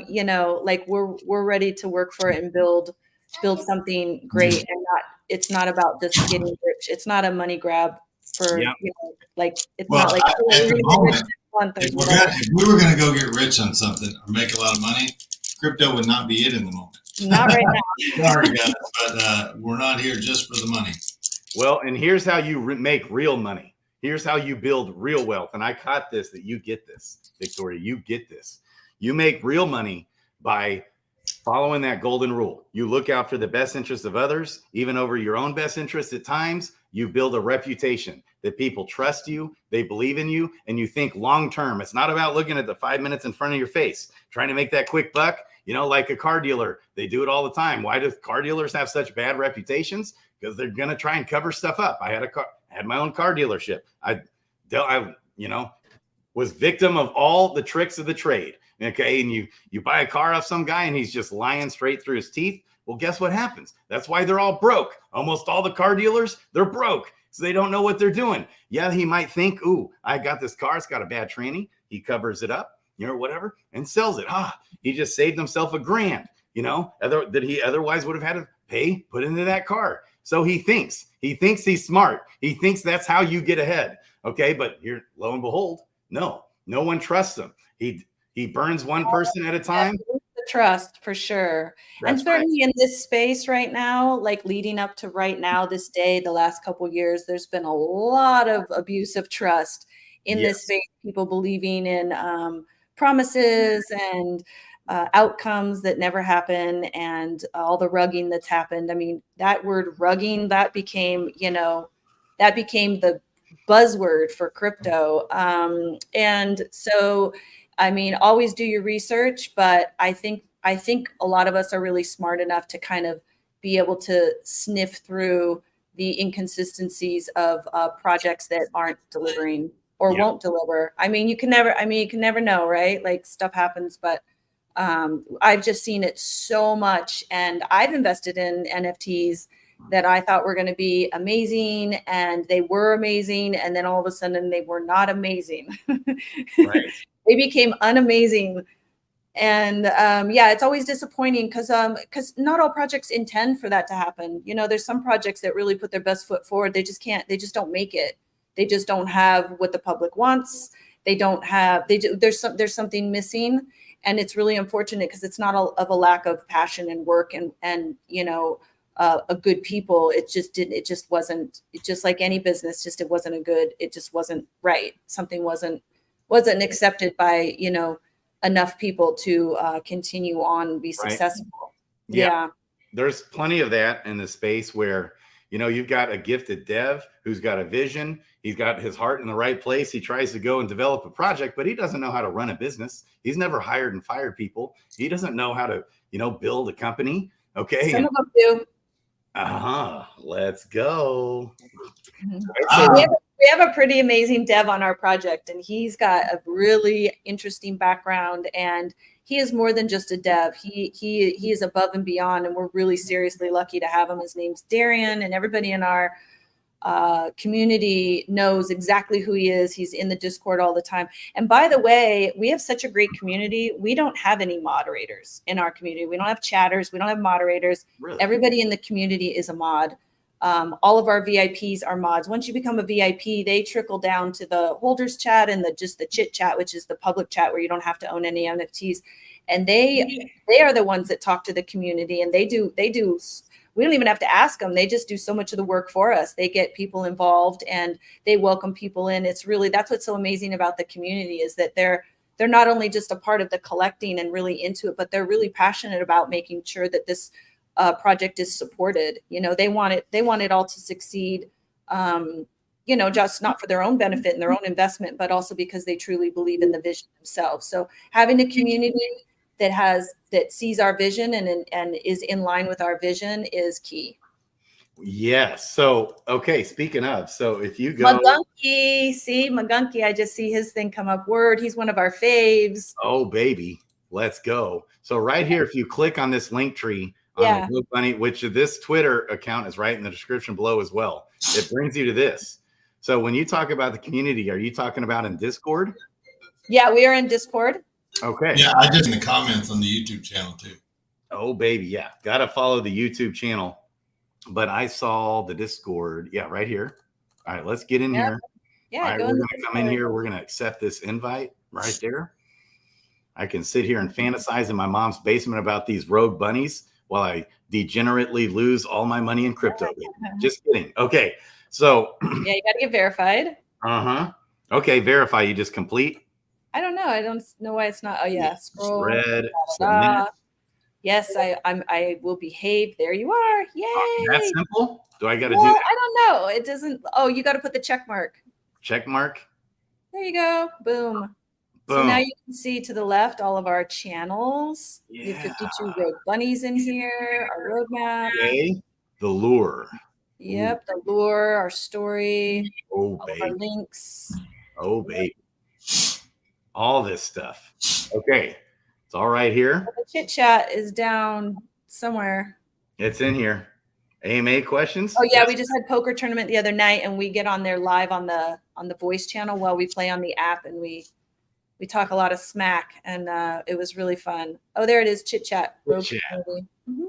you know, like we're ready to work for it and build something great. And it's not about just getting rich. It's not a money grab for, you know, like, it's not like,
at the moment, if we were going to go get rich on something or make a lot of money, crypto would not be it in the moment.
Not right now.
Sorry, guys, but we're not here just for the money.
Well, and here's how you make real money. Here's how you build real wealth. And I caught this, that you get this, Victoria, you get this. You make real money by following that golden rule. You look out for the best interests of others, even over your own best interests at times. You build a reputation that people trust you, they believe in you, and you think long-term. It's not about looking at the 5 minutes in front of your face, trying to make that quick buck. You know, like a car dealer, they do it all the time. Why do car dealers have such bad reputations? Because they're going to try and cover stuff up. I had my own car dealership. I you know, was victim of all the tricks of the trade. Okay. And you buy a car off some guy and he's just lying straight through his teeth. Well, guess what happens? That's why they're all broke. Almost all the car dealers, they're broke. So they don't know what they're doing. Yeah, he might think, ooh, I got this car. It's got a bad tranny. He covers it up, you know, whatever, and sells it. He just saved himself $1,000, you know, that he otherwise would have had to put into that car. So he thinks he's smart. He thinks that's how you get ahead. Okay. But here, lo and behold, no one trusts him. He burns one person at a time.
The trust for sure.
That's
and certainly in this space right now, like leading up to right now, this day, the last couple of years, there's been a lot of abuse of trust in this space, people believing in promises and outcomes that never happen, and all the rugging that's happened. I mean, that word rugging, that became the buzzword for crypto. And so, I mean, always do your research, but I think a lot of us are really smart enough to kind of be able to sniff through the inconsistencies of projects that aren't delivering or won't deliver. I mean, you can never know, right? Like, stuff happens, but I've just seen it so much, and I've invested in NFTs that I thought were going to be amazing, and they were amazing, and then all of a sudden they were not amazing.
Right.
They became unamazing. And it's always disappointing because not all projects intend for that to happen. You know, there's some projects that really put their best foot forward. They just don't make it. They just don't have what the public wants. There's something missing. And it's really unfortunate because it's not of a lack of passion and work and you know, a good people. It just wasn't like any business, it just wasn't right. Something wasn't accepted by, you know, enough people to continue on and be successful.
Right. Yeah. There's plenty of that in the space where, you know, you've got a gifted dev who's got a vision. He's got his heart in the right place. He tries to go and develop a project, but he doesn't know how to run a business. He's never hired and fired people. He doesn't know how to, you know, build a company. Okay.
Some of them do.
Let's go.
Mm-hmm. We have a pretty amazing dev on our project, and he's got a really interesting background, and he is more than just a dev. He is above and beyond, and we're really seriously lucky to have him. His name's Darian, and everybody in our community knows exactly who he is. He's in the Discord all the time. And by the way, we have such a great community. We don't have any moderators in our community. We don't have chatters. We don't have moderators.
Really?
Everybody in the community is a mod. All of our VIPs are mods. Once you become a VIP, they trickle down to the holders chat and the chit chat, which is the public chat where you don't have to own any NFTs. And they are the ones that talk to the community, and they do. We don't even have to ask them. They just do so much of the work for us. They get people involved and they welcome people in. It's really, that's what's so amazing about the community, is that they're not only just a part of the collecting and really into it, but they're really passionate about making sure that this project is supported. You know, they want it all to succeed, you know, just not for their own benefit and their own investment, but also because they truly believe in the vision themselves. So having a community that sees our vision and is in line with our vision is key.
Yes. So, okay. Speaking of, so if you go,
Magunky, I just see his thing come up. Word, he's one of our faves.
oh baby, let's go. So right here, if you click on this link tree on
Yeah.
the Look Bunny, which this Twitter account is right in the description below as well, it brings you to this. So when you talk about the community, are you talking about in Discord?
Yeah, we are in Discord.
Okay.
Yeah, I just in the comments on the YouTube channel too.
Oh baby, yeah. Gotta follow the YouTube channel. But I saw the Discord. Yeah, right here. All right, let's get in here.
Yeah,
all right,
go
we're
in
going to come in here. We're going to accept this invite right there. I can sit here and fantasize in my mom's basement about these rogue bunnies while I degenerately lose all my money in crypto. Just kidding. Okay, so.
Yeah, you got to get verified.
Okay, verify. You just complete.
I don't know. I don't know why it's not. Oh yeah, scroll.
Red. Submit.
Yes, I will behave. There you are. Yay!
That's simple. Do I got to do that?
I don't know. It doesn't. Oh, you got to put the check mark.
Check mark.
There you go. Boom. So now you can see to the left all of our channels. Yeah. We have 52 rogue bunnies in here. Our roadmap.
Okay. The lure.
Yep. The lure. Our story.
Oh,
all
baby.
of our links.
Oh, baby. All this stuff. Okay. It's all right here.
The chit chat is down somewhere.
It's in here. AMA questions?
Oh yeah, we just had poker tournament the other night, and we get on there live on the voice channel while we play on the app, and we talk a lot of smack, and it was really fun. Oh, there it is, chit chat.
Mm-hmm.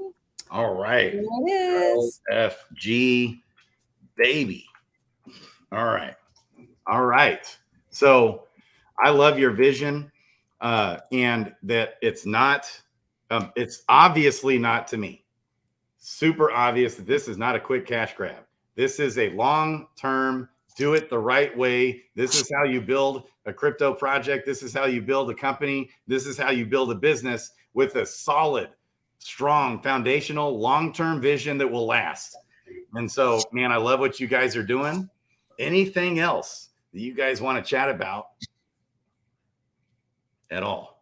All right.
There it is.
FG baby. All right. All right. So I love your vision. And that it's not, it's obviously not to me. Super obvious that this is not a quick cash grab. This is a long-term, do it the right way. This is how you build a crypto project. This is how you build a company. This is how you build a business with a solid, strong, foundational, long-term vision that will last. And so, man, I love what you guys are doing. Anything else that you guys want to chat about at all?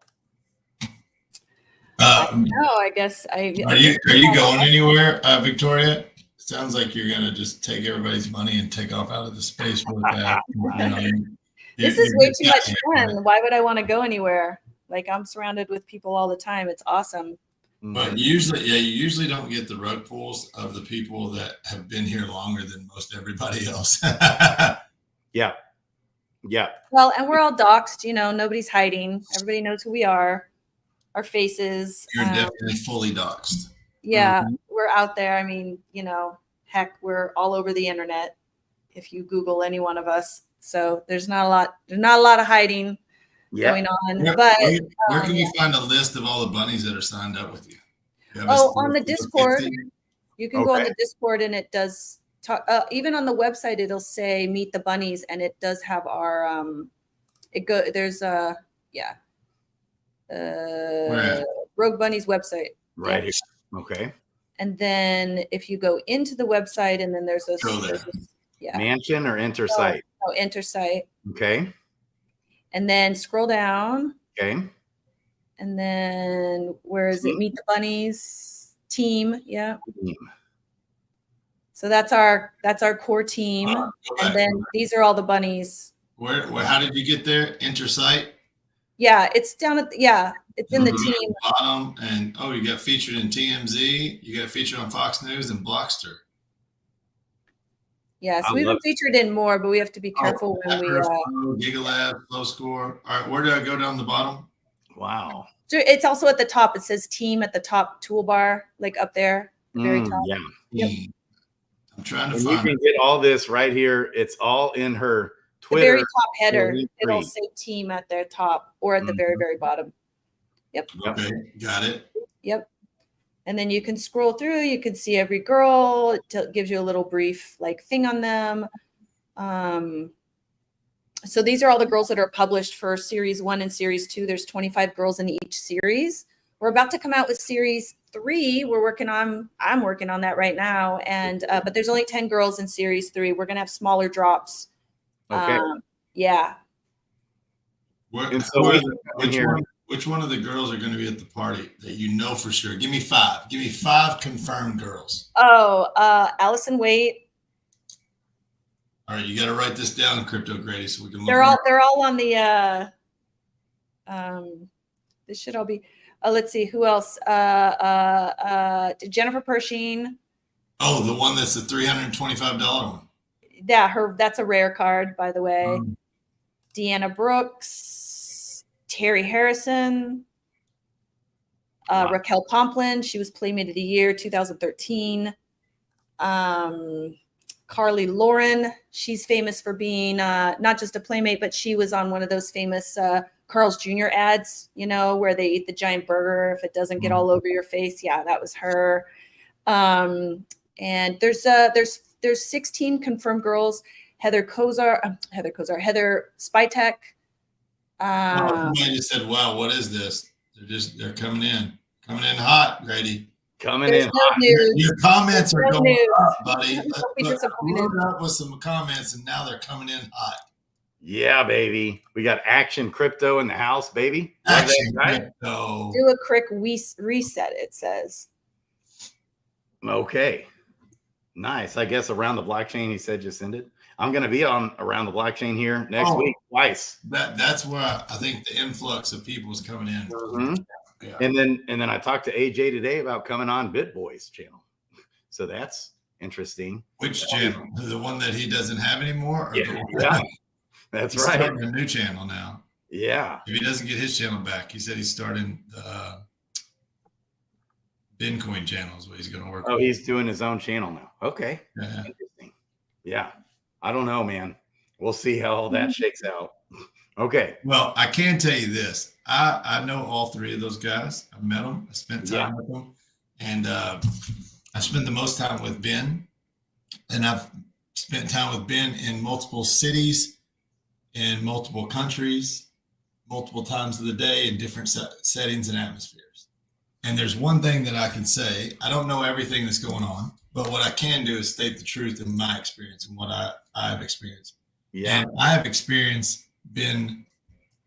No, I guess
Are you going anywhere, Victoria? Sounds like you're gonna just take everybody's money and take off out of the space real fast.
This is way too much fun. Why would I want to go anywhere? Like, I'm surrounded with people all the time. It's awesome.
But usually, you usually don't get the rug pulls of the people that have been here longer than most everybody else.
Yeah.
Well, and we're all doxxed, nobody's hiding. Everybody knows who we are, our faces.
You're definitely fully doxed.
Yeah, we're out there. I mean, heck, we're all over the internet if you Google any one of us. So there's not a lot of hiding going on.
Where can we find a list of all the bunnies that are signed up with you?
On the Discord. You can go on the Discord, and it does talk. Even on the website, it'll say "Meet the Bunnies," and it does have our. There's Rogue Bunnies website.
Right here. Okay.
And then if you go into the website, and then there's
mansion or enter site.
Oh, enter site.
Okay.
And then scroll down.
Okay.
And then where is it? Meet the Bunnies team. Yeah. So that's our core team. And then these are all the bunnies.
Where how did you get there? Enter site?
Yeah, it's down at it's in the team.
Bottom, and you got featured in TMZ, you got featured on Fox News and Blockster.
Yeah, so we've been featured in more, but we have to be careful when we
Gigalab, Low Score. All right, where do I go down the bottom?
Wow.
So it's also at the top. It says team at the top toolbar, like up there, the very top.
Yeah.
Yep.
I'm trying to find.
You can get all this right here. It's all in her Twitter.
The very top header. It'll say team at their top or at the very, very bottom. Yep.
Okay, got it.
Yep. And then you can scroll through. You can see every girl. It gives you a little brief thing on them. So these are all the girls that are published for Series 1 and Series 2. There's 25 girls in each series. We're about to come out with Series 3. I'm working on that right now. And but there's only 10 girls in Series 3. We're gonna have smaller drops.
Okay.
Yeah.
Which Which one of the girls are going to be at the party that you know for sure? Give me 5. Give me 5 confirmed girls.
Oh, Allison Waite.
All right, you got to write this down, Crypto Grady, so we can look.
They're all on the. This should all be. Let's see who else. Jennifer Pershing.
Oh, the one that's the $325 one.
Yeah, that's a rare card, by the way. Deanna Brooks, Terry Harrison,
Wow.
Raquel Pomplin. She was Playmate of the Year 2013. Carly Lauren. She's famous for being not just a Playmate, but she was on one of those famous Carl's Jr. ads, you know, where they eat the giant burger if it doesn't get all over your face. Yeah, that was her. And there's 16 confirmed girls. Heather Spytek.
Somebody just said, "Wow, what is this?" They're coming in hot, Grady.
Coming in
No
hot.
news.
Your comments are
No
going
news.
up, buddy.
Don't be disappointed.
Load up with some comments, and now they're coming in hot.
Yeah, baby. We got Action Crypto in the house, baby. Love
Action
that, right?
Crypto.
Do a quick reset, it says.
Okay. Nice. I guess Around the Blockchain, he said, just ended. I'm going to be on Around the Blockchain here next week twice.
That's where I think the influx of people is coming in.
Mm-hmm.
Yeah.
And then I talked to AJ today about coming on BitBoy's channel. So that's interesting.
Which channel? The one that he doesn't have anymore? Or
Yeah. That's
he's
right.
starting a new channel now.
Yeah.
If he doesn't get his channel back, he said he's starting the Bitcoin channel is what he's going to work on.
Oh, he's doing his own channel now. Okay.
Yeah.
Interesting. Yeah. I don't know, man. We'll see how all that shakes out. Okay.
Well, I can tell you this. I know all 3 of those guys. I've met them. I spent time with them. And I spent the most time with Ben. And I've spent time with Ben in multiple cities, in multiple countries, multiple times of the day, in different settings and atmospheres. And there's one thing that I can say. I don't know everything that's going on, but what I can do is state the truth in my experience and what I've experienced.
Yeah.
And I have experienced Ben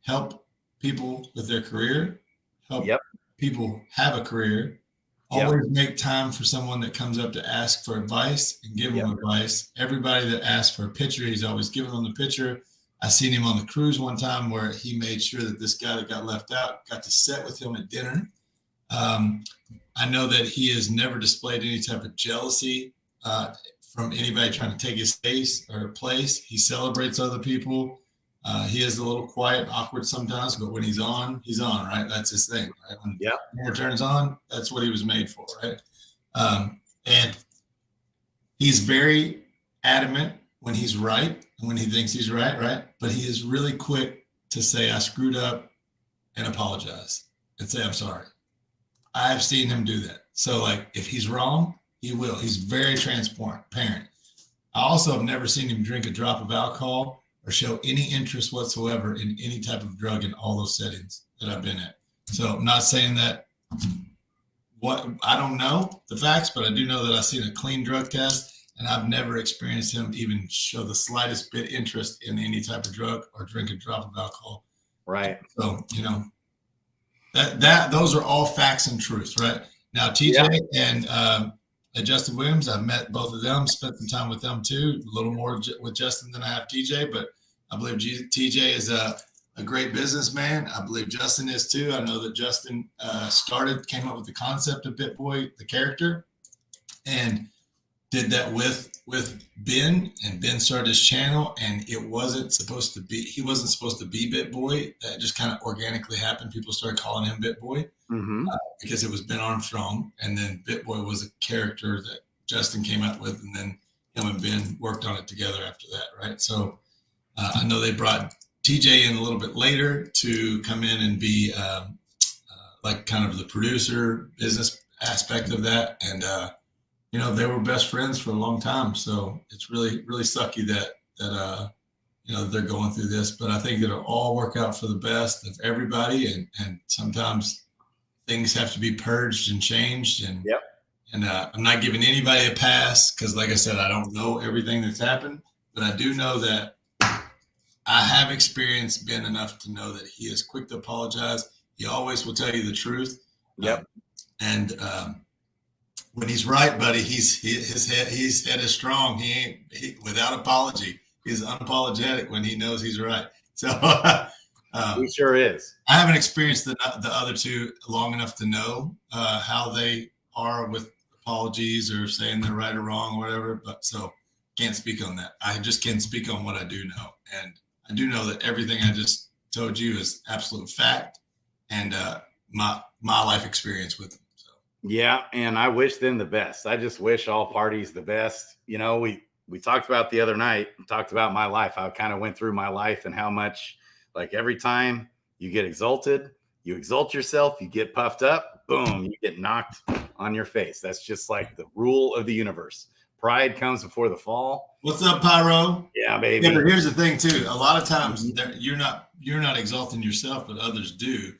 help people with their career, help people have a career, always make time for someone that comes up to ask for advice and give them advice. Everybody that asks for a picture, he's always giving them the picture. I seen him on the cruise one time where he made sure that this guy that got left out got to sit with him at dinner. I know that he has never displayed any type of jealousy from anybody trying to take his space or place. He celebrates other people. He is a little quiet and awkward sometimes, but when he's on, right? That's his thing, right? When camera turns on, that's what he was made for, right? And he's very adamant when he's right and when he thinks he's right? But he is really quick to say, I screwed up and apologize and say, I'm sorry. I've seen him do that. So like, if he's wrong, he will. He's very transparent. I also have never seen him drink a drop of alcohol or show any interest whatsoever in any type of drug in all those settings that I've been at. So I'm not saying that I don't know the facts, but I do know that I've seen a clean drug test and I've never experienced him even show the slightest bit interest in any type of drug or drink a drop of alcohol.
Right.
So, those are all facts and truths, right? Now, TJ and Justin Williams, I've met both of them, spent some time with them too, a little more with Justin than I have TJ, but I believe TJ is a great businessman. I believe Justin is too. I know that Justin came up with the concept of BitBoy, the character, and did that with Ben, and Ben started his channel, and he wasn't supposed to be BitBoy. That just kind of organically happened. People started calling him BitBoy because it was Ben Armstrong, and then BitBoy was a character that Justin came up with, and then him and Ben worked on it together after that, right? So I know they brought TJ in a little bit later to come in and be like kind of the producer business aspect of that, and they were best friends for a long time. So it's really, really sucky that they're going through this, but I think it'll all work out for the best of everybody. And sometimes things have to be purged and changed. And I'm not giving anybody a pass because, like I said, I don't know everything that's happened, but I do know that I have experienced Ben enough to know that he is quick to apologize. He always will tell you the truth.
Yep.
And when he's right, buddy, his head is strong. He without apology. He's unapologetic when he knows he's right. So
He sure is.
I haven't experienced the other two long enough to know how they are with apologies or saying they're right or wrong or whatever. But so can't speak on that. I just can speak on what I do know. And I do know that everything I just told you is absolute fact and my life experience with them. So.
Yeah. And I wish them the best. I just wish all parties the best. You know, we talked about the other night, talked about my life. I kind of went through my life and how much, like, every time you get exalted, you exalt yourself, you get puffed up, boom, you get knocked on your face. That's just like the rule of the universe. Pride comes before the fall.
What's up, Pyro?
Yeah, baby.
Yeah, but here's the thing too. A lot of times you're not exalting yourself, but others do.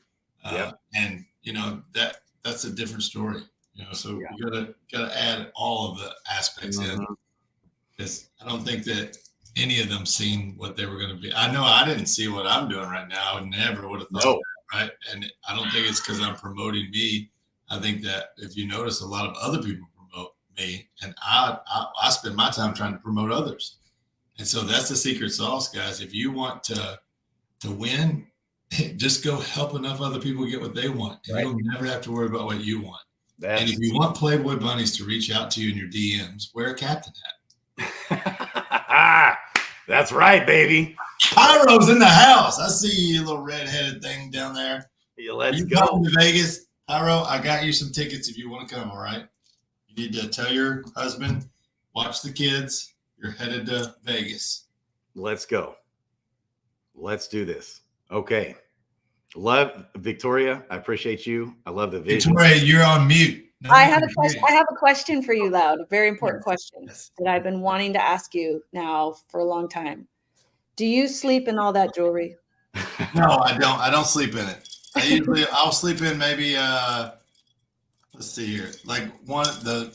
And you know that's a different story. You know, so you gotta add all of the aspects in. Because I don't think that any of them seen what they were going to be. I know I didn't see what I'm doing right now. I never would have thought that, right? And I don't think it's because I'm promoting me. I think that if you notice, a lot of other people promote me, and I spend my time trying to promote others. And so that's the secret sauce, guys. If you want to win, just go help enough other people get what they want. And you'll never have to worry about what you want. And if you want Playboy bunnies to reach out to you in your DMs, wear a captain hat.
That's right, baby.
Pyro's in the house. I see you, little red-headed thing down there.
Yeah, let's
go to Vegas. Pyro, I got you some tickets if you want to come, all right? You need to tell your husband, watch the kids. You're headed to Vegas.
Let's go. Let's do this. Okay. Love Victoria. I appreciate you. I love the vision.
Victoria, you're on mute. No,
I have a question. I have a question for you, Loud. A very important question that I've been wanting to ask you now for a long time. Do you sleep in all that jewelry?
No, I don't. I don't sleep in it. I'll sleep in maybe let's see here. Like one of the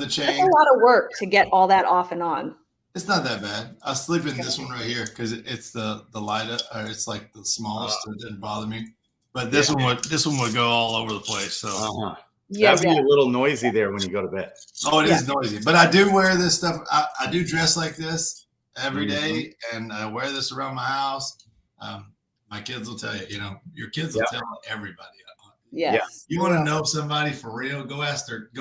chains.
That's a lot of work to get all that off and on.
It's not that bad. I sleep in this one right here because it's the lighter, or it's like the smallest, so it didn't bother me. But this one would go all over the place. So
that'd be a little noisy there when you go to bed.
Oh, it is noisy. But I do wear this stuff. I do dress like this every day, and I wear this around my house. My kids will tell you. You know, your kids will tell everybody.
Yes.
You want to know somebody for real? Go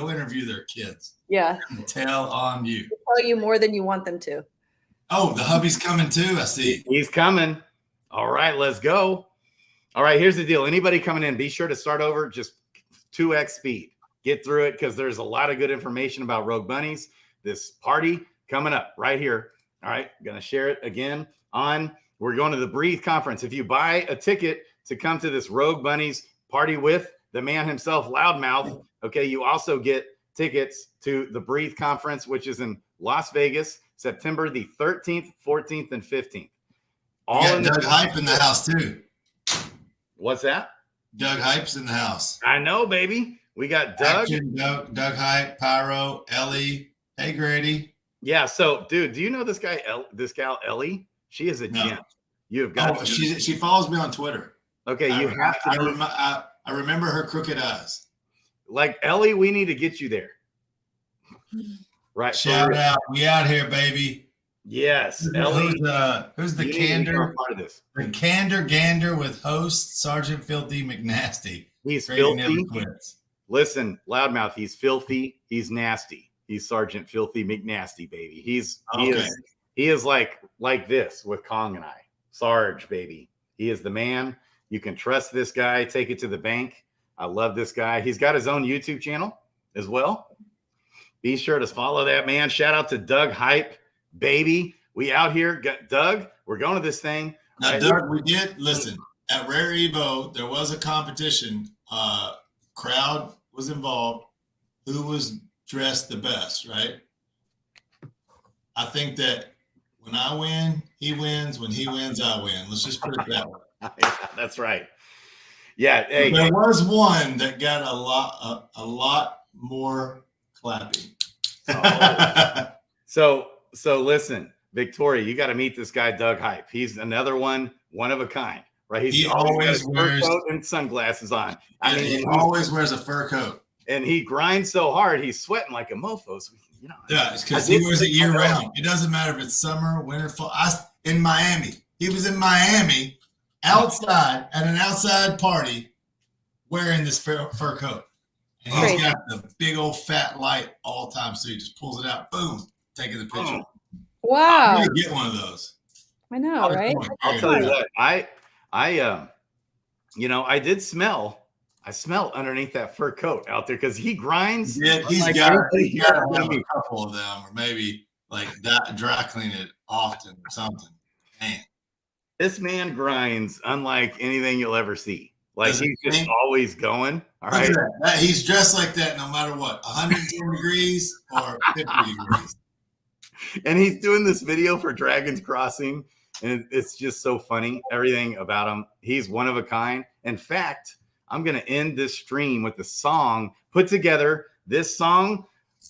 interview their kids.
Yeah.
Tell on you.
They'll tell you more than you want them to.
Oh, the hubby's coming too. I see.
He's coming. All right, let's go. All right, here's the deal. Anybody coming in, be sure to start over just 2x speed. Get through it because there's a lot of good information about Rogue Bunnies. This party coming up right here. All right, going to share it again we're going to the Breathe conference. If you buy a ticket to come to this Rogue Bunnies party with the man himself, Loudmouth, okay, you also get tickets to the Breathe conference, which is in Las Vegas, September the 13th, 14th, and 15th.
All in Doug Hype in the house too.
What's that?
Doug Hype's in the house.
I know, baby. We got Doug.
Doug Hype, Pyro, Ellie. Hey, Grady.
Yeah. So, dude, do you know this gal, Ellie? She is a gem. You have got.
She follows me on Twitter.
Okay, you have to.
I remember her crooked eyes.
Like Ellie, we need to get you there. Right.
Shout out. We out here, baby.
Yes. Ellie.
Who's the candor?
Part of this.
The candor gander with host Sergeant Filthy McNasty.
He's filthy. Listen, Loudmouth, he's filthy. He's nasty. He's Sergeant Filthy McNasty, baby. He is like this with Kong and I. Sarge, baby. He is the man. You can trust this guy. Take it to the bank. I love this guy. He's got his own YouTube channel as well. Be sure to follow that man. Shout out to Doug Hype, baby. We out here. Doug, we're going to this thing.
Now, Doug, we did listen at Rare Evo. There was a competition. Crowd was involved. Who was dressed the best, right? I think that when I win, he wins. When he wins, I win. Let's just put it that way.
Yeah, that's right. Yeah. Hey,
there was one that got a lot more clapping.
So listen, Victoria, you got to meet this guy, Doug Hype. He's another one of a kind, right?
He
always
always
got a fur
wears
coat and sunglasses on. I mean,
he always wears a fur coat.
And he grinds so hard, he's sweating like a mofo. So, you know,
Yeah, it's because he wears it year round. It doesn't matter if it's summer, winter, fall. In Miami, he was in Miami outside at an outside party wearing this fur coat. And he's got the big old fat light all the time. So he just pulls it out, boom, taking the picture.
Wow.
I'm gonna get one of those.
I know, right?
I'll tell you what, I did smell. I smell underneath that fur coat out there because he grinds.
Yeah, he's
like
got to have a couple of them, or maybe like that dry clean it often or something. Man,
this man grinds unlike anything you'll ever see. Like he's just always going. All right,
he's dressed like that no matter what, 110 degrees or 50 degrees.
And he's doing this video for Dragons Crossing, and it's just so funny. Everything about him. He's one of a kind. In fact, I'm going to end this stream with a song put together. This song,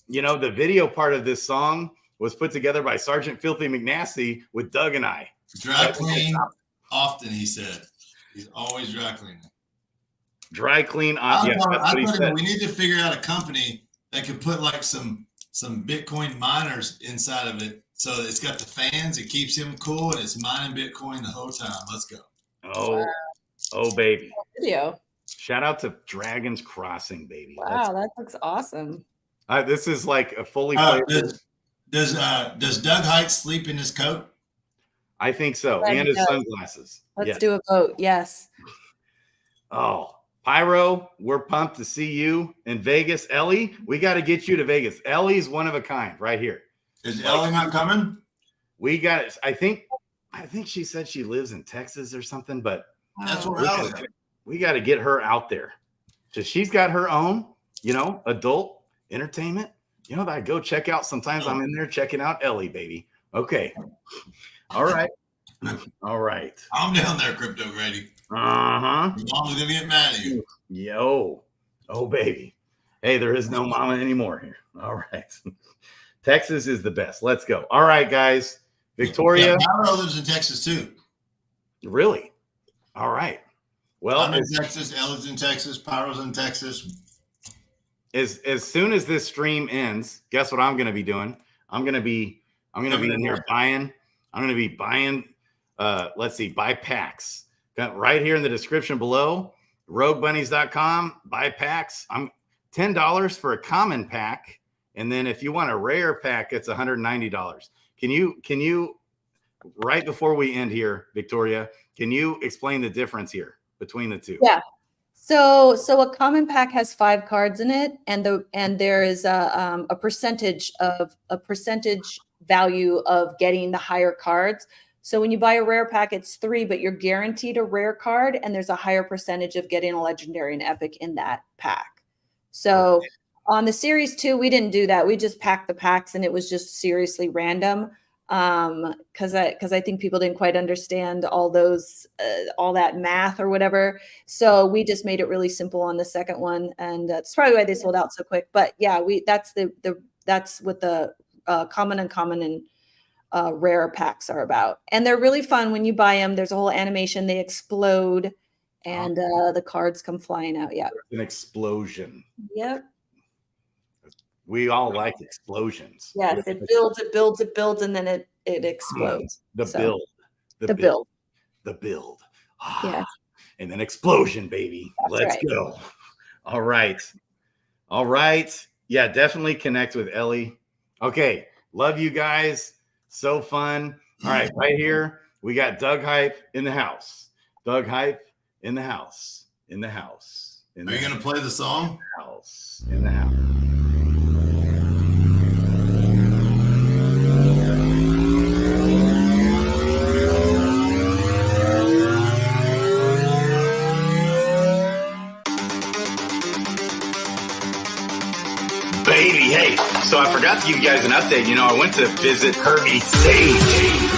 you know, the video part of this song was put together by Sergeant Filthy McNasty with Doug and I.
Dry clean often, he said. He's always dry cleaning.
Dry clean.
Yeah, that's what he said. We need to figure out a company that could put like some Bitcoin miners inside of it. So it's got the fans. It keeps him cool, and it's mining Bitcoin the whole time. Let's go.
Oh, baby.
Video.
Shout out to Dragons Crossing, baby.
Wow, that looks awesome.
This is like a fully
does Doug Height sleep in his coat?
I think so. And his sunglasses.
Let's do a vote. Yes.
Oh, Pyro, we're pumped to see you in Vegas. Ellie, we got to get you to Vegas. Ellie's one of a kind right here.
Is Ellie not coming?
We got it. I think she said she lives in Texas or something, but
that's what
we got to get her out there. So she's got her own, you know, adult entertainment. You know, that I go check out. Sometimes I'm in there checking out Ellie, baby. Okay. All right. All right.
I'm down there, Crypto Grady.
Uh-huh.
Your mom's gonna get mad at you.
Yo. Oh, baby. Hey, there is no mama anymore here. All right. Texas is the best. Let's go. All right, guys. Victoria.
Yeah, Pyro lives in Texas too.
Really? All right. Well,
I'm in Texas. Ellie's in Texas. Pyro's in Texas.
As soon as this stream ends, guess what I'm going to be doing? I'm going to be in here buying. I'm going to be buying. Let's see, buy packs. Got right here in the description below. RogueBunnies.com. Buy packs. I'm $10 for a common pack, and then if you want a rare pack, it's $190. Can you right before we end here, Victoria? Can you explain the difference here between the two?
Yeah. So a common pack has 5 cards in it, and there is a percentage value of getting the higher cards. So when you buy a rare pack, it's 3, but you're guaranteed a rare card, and there's a higher percentage of getting a legendary and epic in that pack. So on the series 2, we didn't do that. We just packed the packs, and it was just seriously random. Because I think people didn't quite understand all that math or whatever. So we just made it really simple on the second one, and that's probably why they sold out so quick. But yeah, that's what the common, uncommon, and rare packs are about, and they're really fun when you buy them. There's a whole animation; they explode, and the cards come flying out. Yeah,
an explosion.
Yep.
We all like explosions.
Yes, it builds, and then it explodes.
The build.
Yeah.
And then explosion, baby. Let's go. All right. Yeah, definitely connect with Ellie. Okay. Love you guys. So fun. All right. Right here, we got Doug Hype in the house. Doug Hype in the house. Are you
going to play the song?
In the house. Baby, hey, so I forgot to give you guys an update. You know, I went to visit Kirby's stage,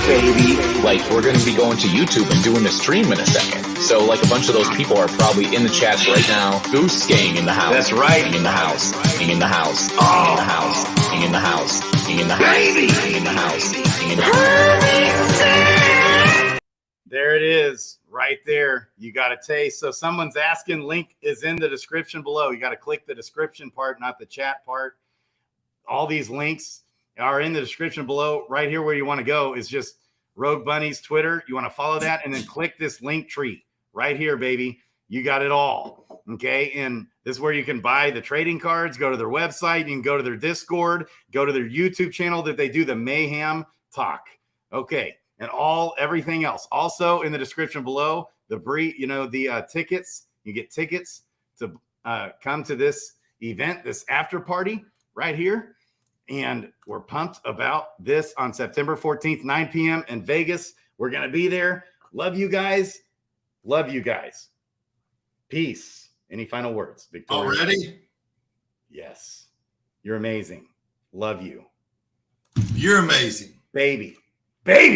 baby.
Like, we're going to be going to YouTube and doing a stream in a second. So, like, a bunch of those people are probably in the chats right now. Goose gang in the house.
That's right.
In the house. In the house.
Oh.
In the house. In the house. In the house.
Baby.
In the house. In the house.
There There it is, right there. You got a taste. So someone's asking, link is in the description below. You got to click the description part, not the chat part. All these links are in the description below. Right here where you want to go is just Rogue Bunny's Twitter. You want to follow that and then click this link tree right here, baby. You got it all. Okay. And this is where you can buy the trading cards, go to their website. You can go to their Discord, go to their YouTube channel that they do the Mayhem Talk. Okay. And everything else. Also in the description below, the tickets. You get tickets to come to this event, this after party right here. And we're pumped about this on September 14th, 9 p.m. in Vegas. We're going to be there. Love you guys. Love you guys. Peace. Any final words, Victoria?
Already?
Yes. You're amazing. Love you.
You're amazing.
Baby. Baby.